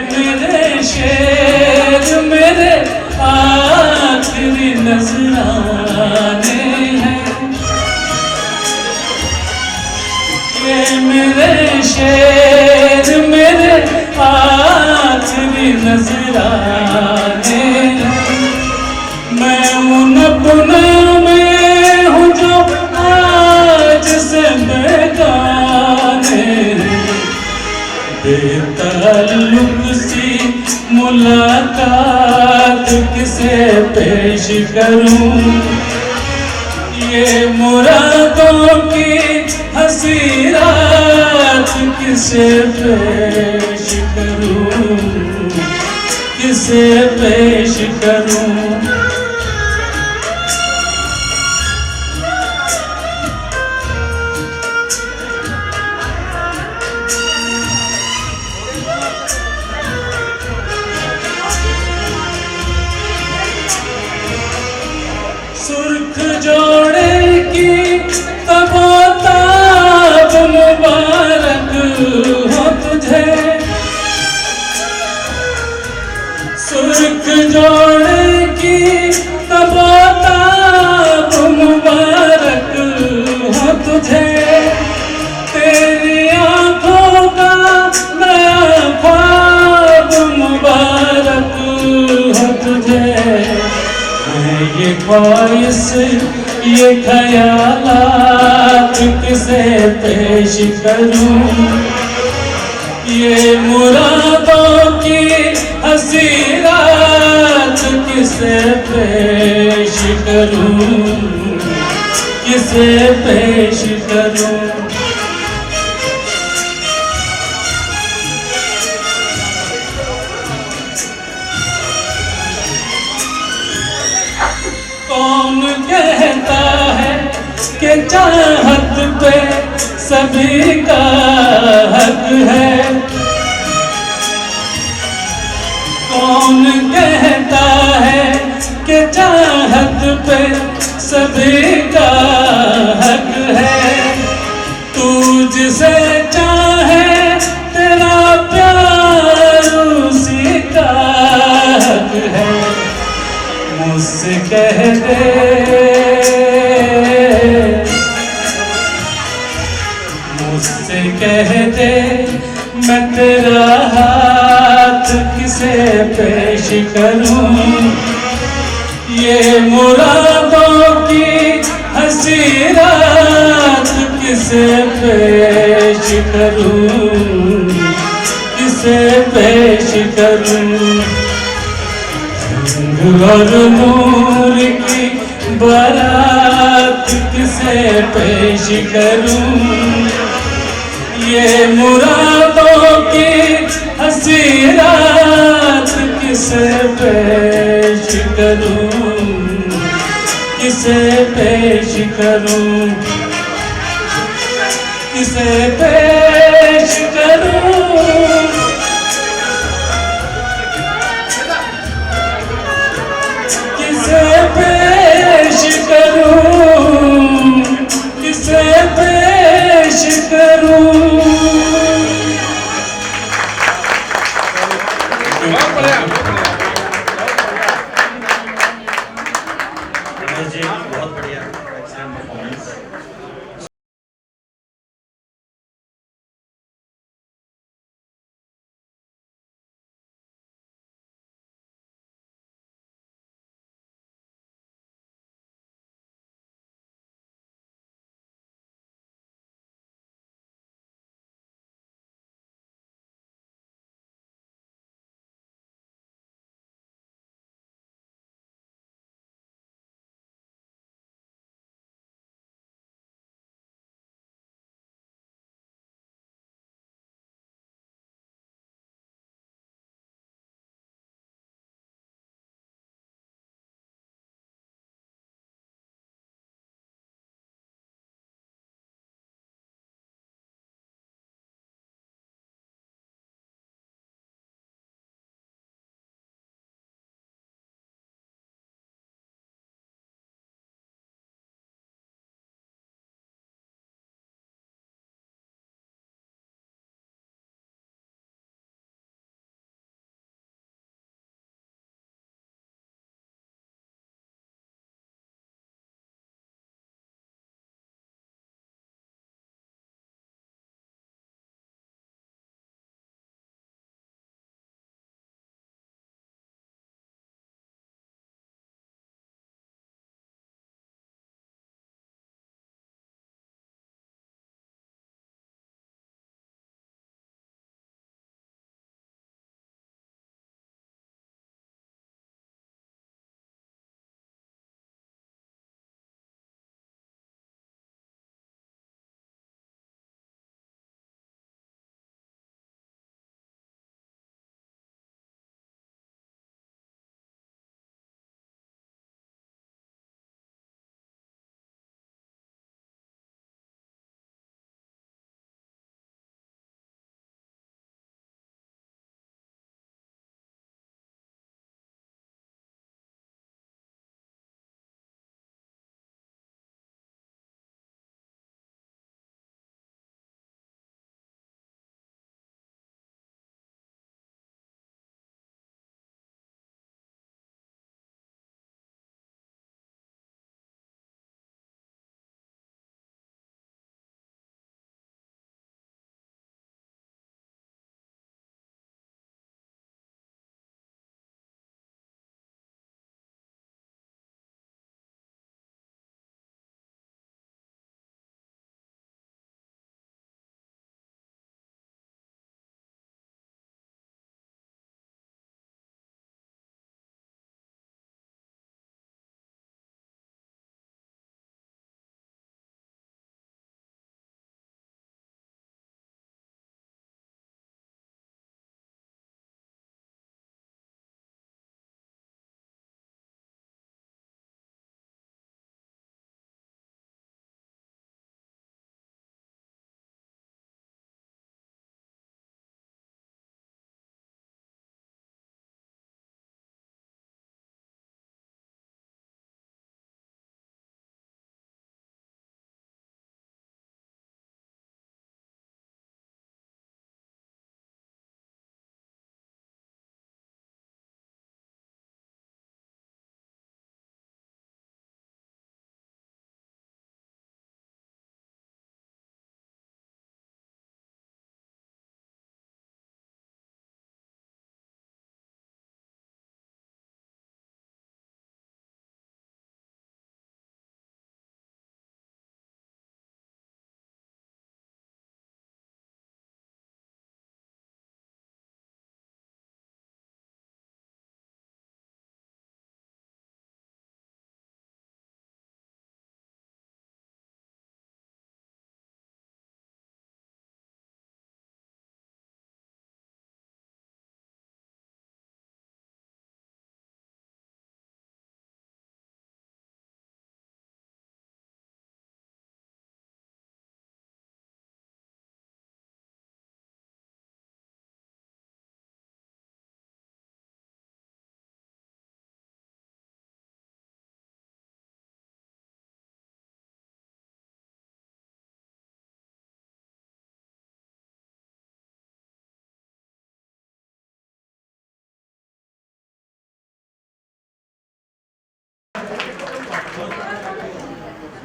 [SPEAKER 3] मेरे शेर मेरे आखिरी नजराने हैं, ये मेरे शेर मेरे आखिरी नजराने हैं। मैं उन अपनों में हूँ जो आज से बेगाने, बेताल्लुक सी मुलाकात किसे पेश करूं, ये मुरादों की हंसी रात किसे पेश करूं, किसे पेश करूं। सुर्ख जोड़े की तबोताब मुबारक हो तुझे, सुर्ख जोड़े की तबोताब मुबारक हो तुझे, तेरी आंखों का नया ख्वाब मुबारक हो तुझे। मैं ये ख्वाहिश ये ख्यालात किसे पेश करूं, ये मुरादों की हंसी रात किसे पेश करूं, किसे पेश करूं। कौन कहता है कि चाहत पे सभी का हक है, कौन कहता है कि चाहत पे सभी का हक है। तू जिसे चाहे तेरा प्यार उसी का हक है। मुझसे कह दे, मुझसे कह दे मैं तेरा हाथ किसे पेश करूं, ये मुरादों की हंसी रात किसे पेश करूं, किसे पेश करूं। और नूर की बारात किसे पेश करूं, ये मुरादों की हंसी रात किसे पेश करूं, किसे पेश करूं, किसे पेश करूं। किसे पेश करूं, किसे पेश करूं।
[SPEAKER 2] बहुत बढ़िया, एक्सीलेंट परफॉर्मेंस।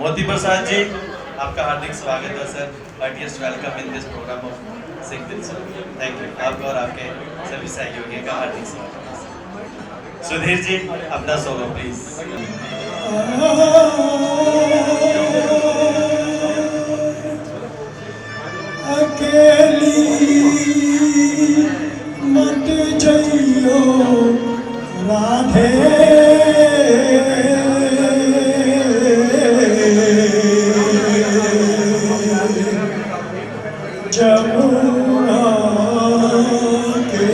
[SPEAKER 2] मोती प्रसाद जी, आपका हार्दिक स्वागत है sir, heartiest welcome in this programme of sing with soul. Thank you, आपको और आपके सभी सहयोगियों का हार्दिक स्वागत है। सुधीर जी, अपना सोलो प्लीज।
[SPEAKER 9] अकेली मत जइयो राधे, जमुना के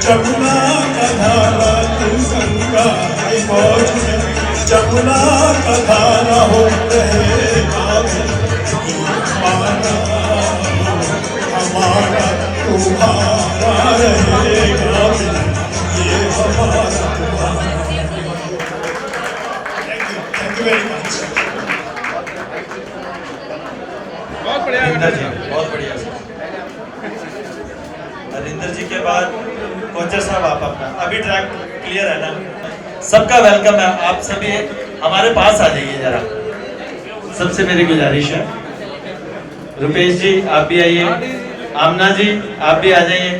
[SPEAKER 9] जमुना का धारा तू गंगा की मौज में, जमुना का धारा हो रहेगा हमारा हमारा तुम्हारा रहेगा ये हमारा तुम्हारा। Thank you very much.
[SPEAKER 2] बहुत बढ़िया जी, बहुत बढ़िया। हरिंदर जी के बाद कोचर साहब आप अपना, अभी ट्रैक क्लियर है ना? सबका वेलकम है, आप सभी हमारे पास आ जाइए जरा, सबसे मेरी गुजारिश है। रुपेश जी आप भी आइए, आमना जी आप भी आ जाइए,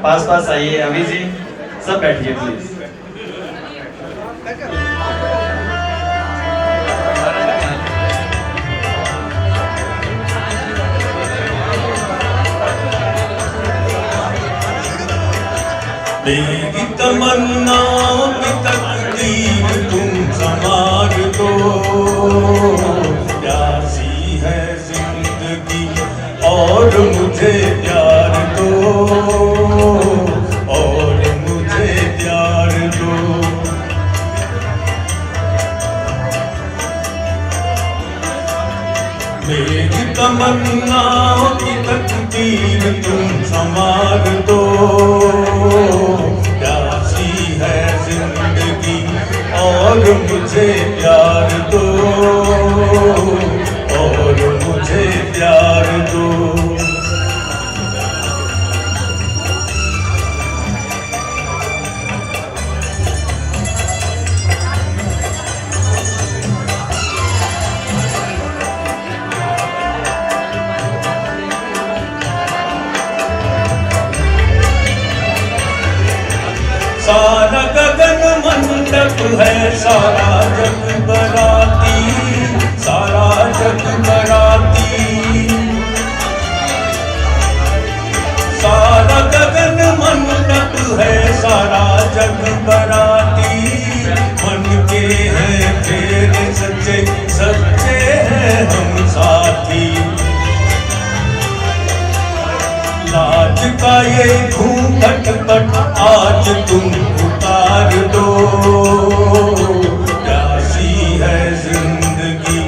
[SPEAKER 2] पास पास आइए, अभी जी सब बैठिए प्लीज।
[SPEAKER 9] मेरी तमन्नाओं की तकदीर तुम संवार दो, प्यासी है जिंदगी और मुझे प्यार दो, और मुझे प्यार दो। तमन्नाओं की तकदीर तुम संवार दो, प्यासी है जिंदगी और मुझे प्यार दो, और मुझे प्यार दो। सारा गगन मंडप है, सारा जग बराती, सारा जग बराती। सारा गगन मंडप है, सारा जग बराती। मन के हैं फेरे सच्चे, सच्चे हैं हम साथी। लाज का ये घूंघट पट आज तुम उतार दो, प्यासी है जिंदगी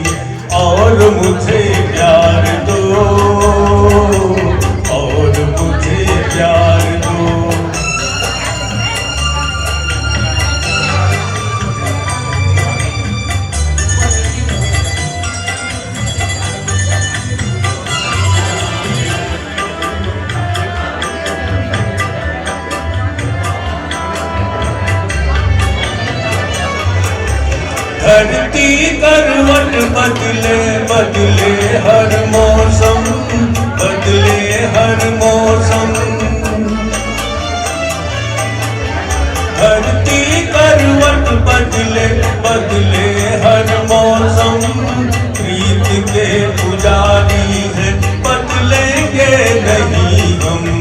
[SPEAKER 9] और मुझे प्यार दो, और मुझे प्यार दो। धरती करवट बदले, बदले हर मौसम, बदले हर मौसम। धरती करवट बदले, बदले हर मौसम। प्रीत के पुजारी हैं, बदलेंगे नहीं हम।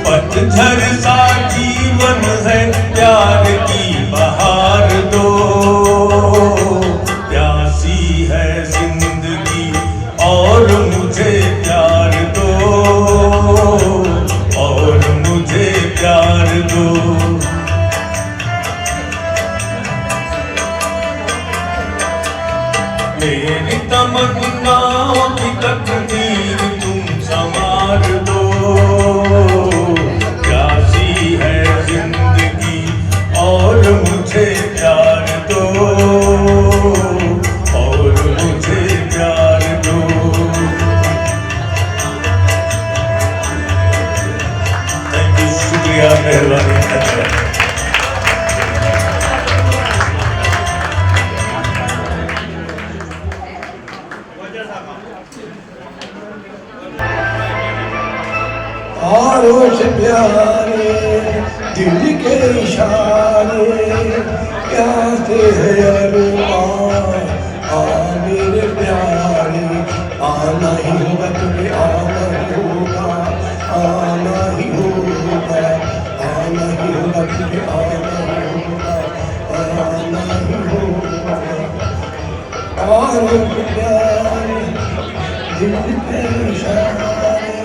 [SPEAKER 9] पतझर सा जीवन है, प्यार की बहार दो, प्यासी है जिंदगी और मुझे प्यार दो, और मुझे प्यार दो। मेरी तमन्नाओं की तकदीर तुम संवार दो, प्यासी है जिंदगी और मुझे प्यार दो, और मुझे प्यार दो। थैंक यू, शुक्रिया, मेहरबानी।
[SPEAKER 10] आरोश प्यारे दिल के इशारे, क्या थे अरमान आ मेरे प्यारे। आना ही होगा तुम्हें, आना ही होगा, आना ही होगा, आना ही होगा तुम्हें, आना ही होगा, आना ही होगा। आरोश प्यारे दिल के इशारे,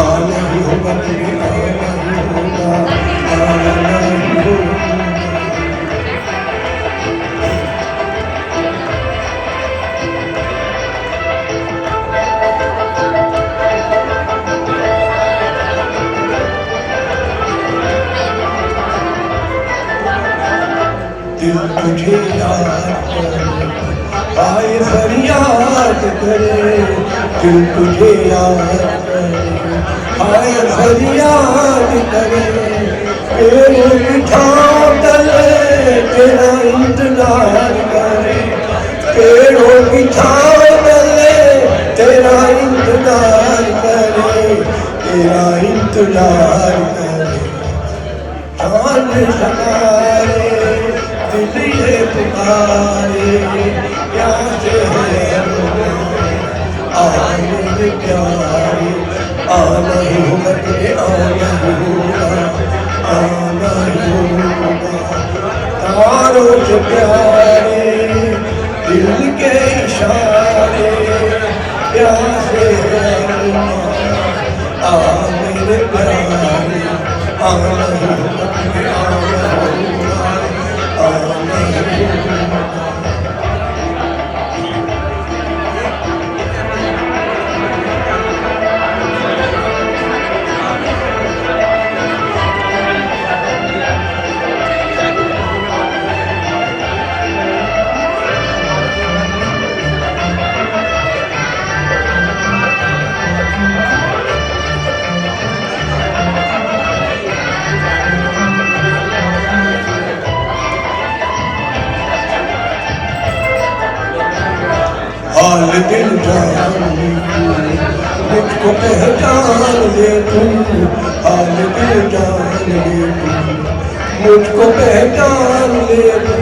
[SPEAKER 10] आना ही होगा तुम्हें, आना ही होगा, आना ही होगा। दिल तुझे याद करे, आए फरियाद करे। दिल तुझे याद करे, आए फरियाद करे। तेरे बिठाओ तले तेरा इंतजार करे, पेड़ों की छाँव तले तेरा इंतजार करे, तेरा इंतजार करे। चांद सवारे दिल ये पुकारे, प्यासे है आने प्यारे। आना ही होगा तुझे, आना ही होगा, आना ही होगा। तारों से प्यारे दिल के इशारे, प्यासे है आ मेरे प्यारे। आना ही होगा तुझे, आना मुझको पहचान ले तू, हाल दिल जान ले तू, मुझको पहचान ले तू।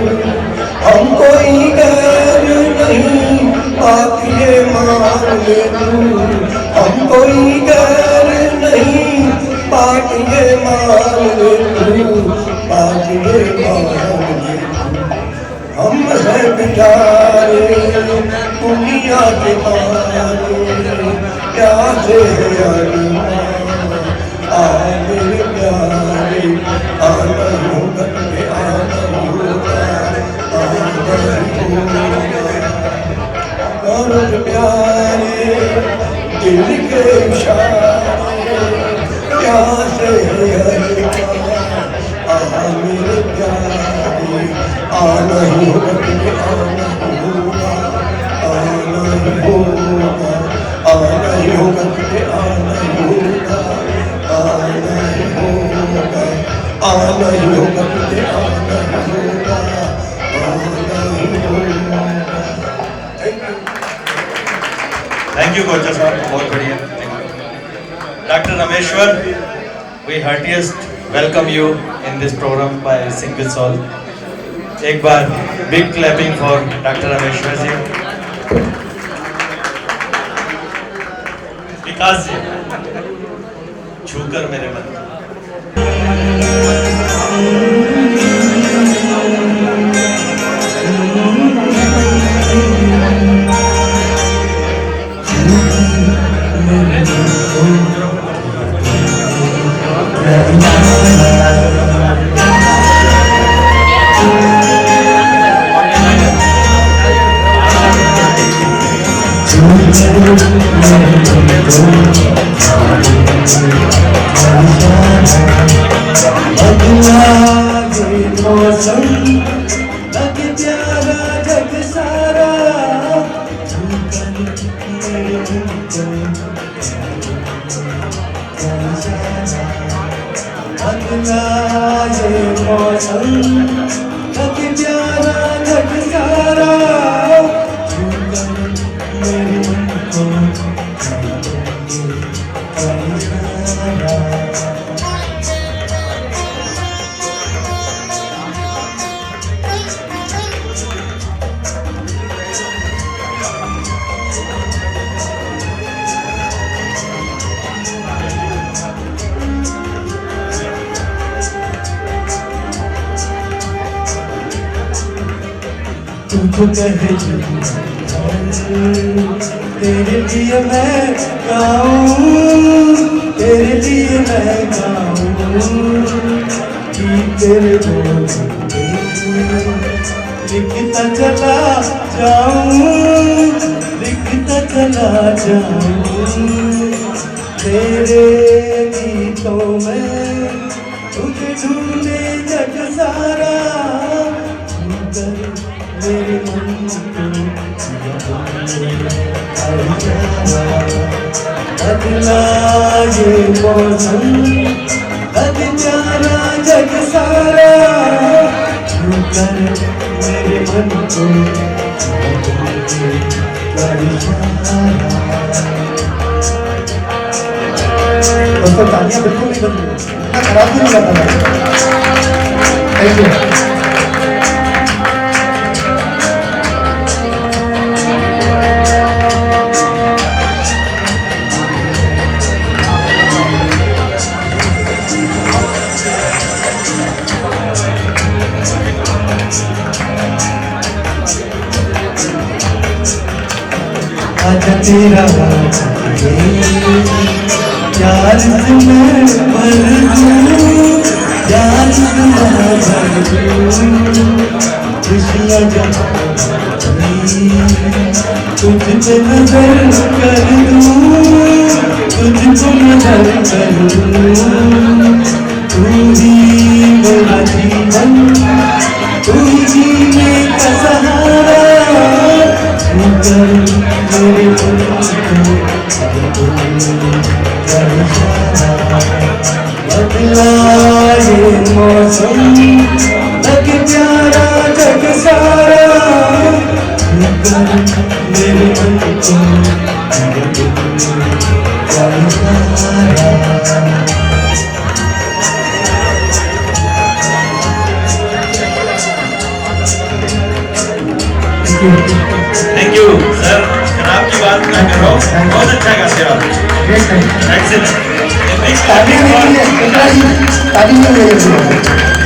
[SPEAKER 10] हम कोई गैर नहीं, बात ये मान ले तू, हम कोई गैर नहीं, बात ये मान ले तू, बात ये मान ले तू। हम हैं बेचारे दुनिया के मारे, क्या से आ मेरे प्यारे, आना होगा तुम्हें, आना होगा, आना होगा। और प्यारे दिल के इशारे, क्या से आ मेरे प्यारे, आना होगा तुम्हें, आना होगा, आना होगा, आना होगा तुम्हें, आना होगा, आना होगा, आना होगा तुझे, आना होगा, आना होगा।
[SPEAKER 2] Thank you, कोच साहब, बहुत बढ़िया। Dr. Rameshwar, we heartiest welcome you in this program by Sing with Soul. एक बार big clapping for Dr. Rameshwar जी। विकास जी, छूकर मेरे मन को।
[SPEAKER 10] तुझको कहे तेरे लिए मैं गाऊं, तेरे लिए मैं गाऊं, कि तेरे बोल लिखता चला जाऊं, लिखता चला जाऊं, तेरे गीतों में तुझे ढूंढे जग सारा, मेरे मन बदला ये मौसम, बद जाना जग सारा, छूकर मेरे मन को दोस्तों तालियां बिल्कुल नहीं बदली, इतना खराब नहीं लगा। Thank you. तेरा प्यार से मैं भर दूं, प्यार से मैं भर दूं, खुशियाँ तुझ पे नजर कर दूं, तुझको नजर कर दूं, तू ही मेरा जीवन, तू ही जीने का सहारा, मेरे बदला ये मौसम, लग प्यारा जग सारा, मेरे मन को great night.
[SPEAKER 2] Excellent. A big
[SPEAKER 10] ताली
[SPEAKER 2] clapping
[SPEAKER 10] नहीं
[SPEAKER 2] for
[SPEAKER 10] है, ताली नहीं है।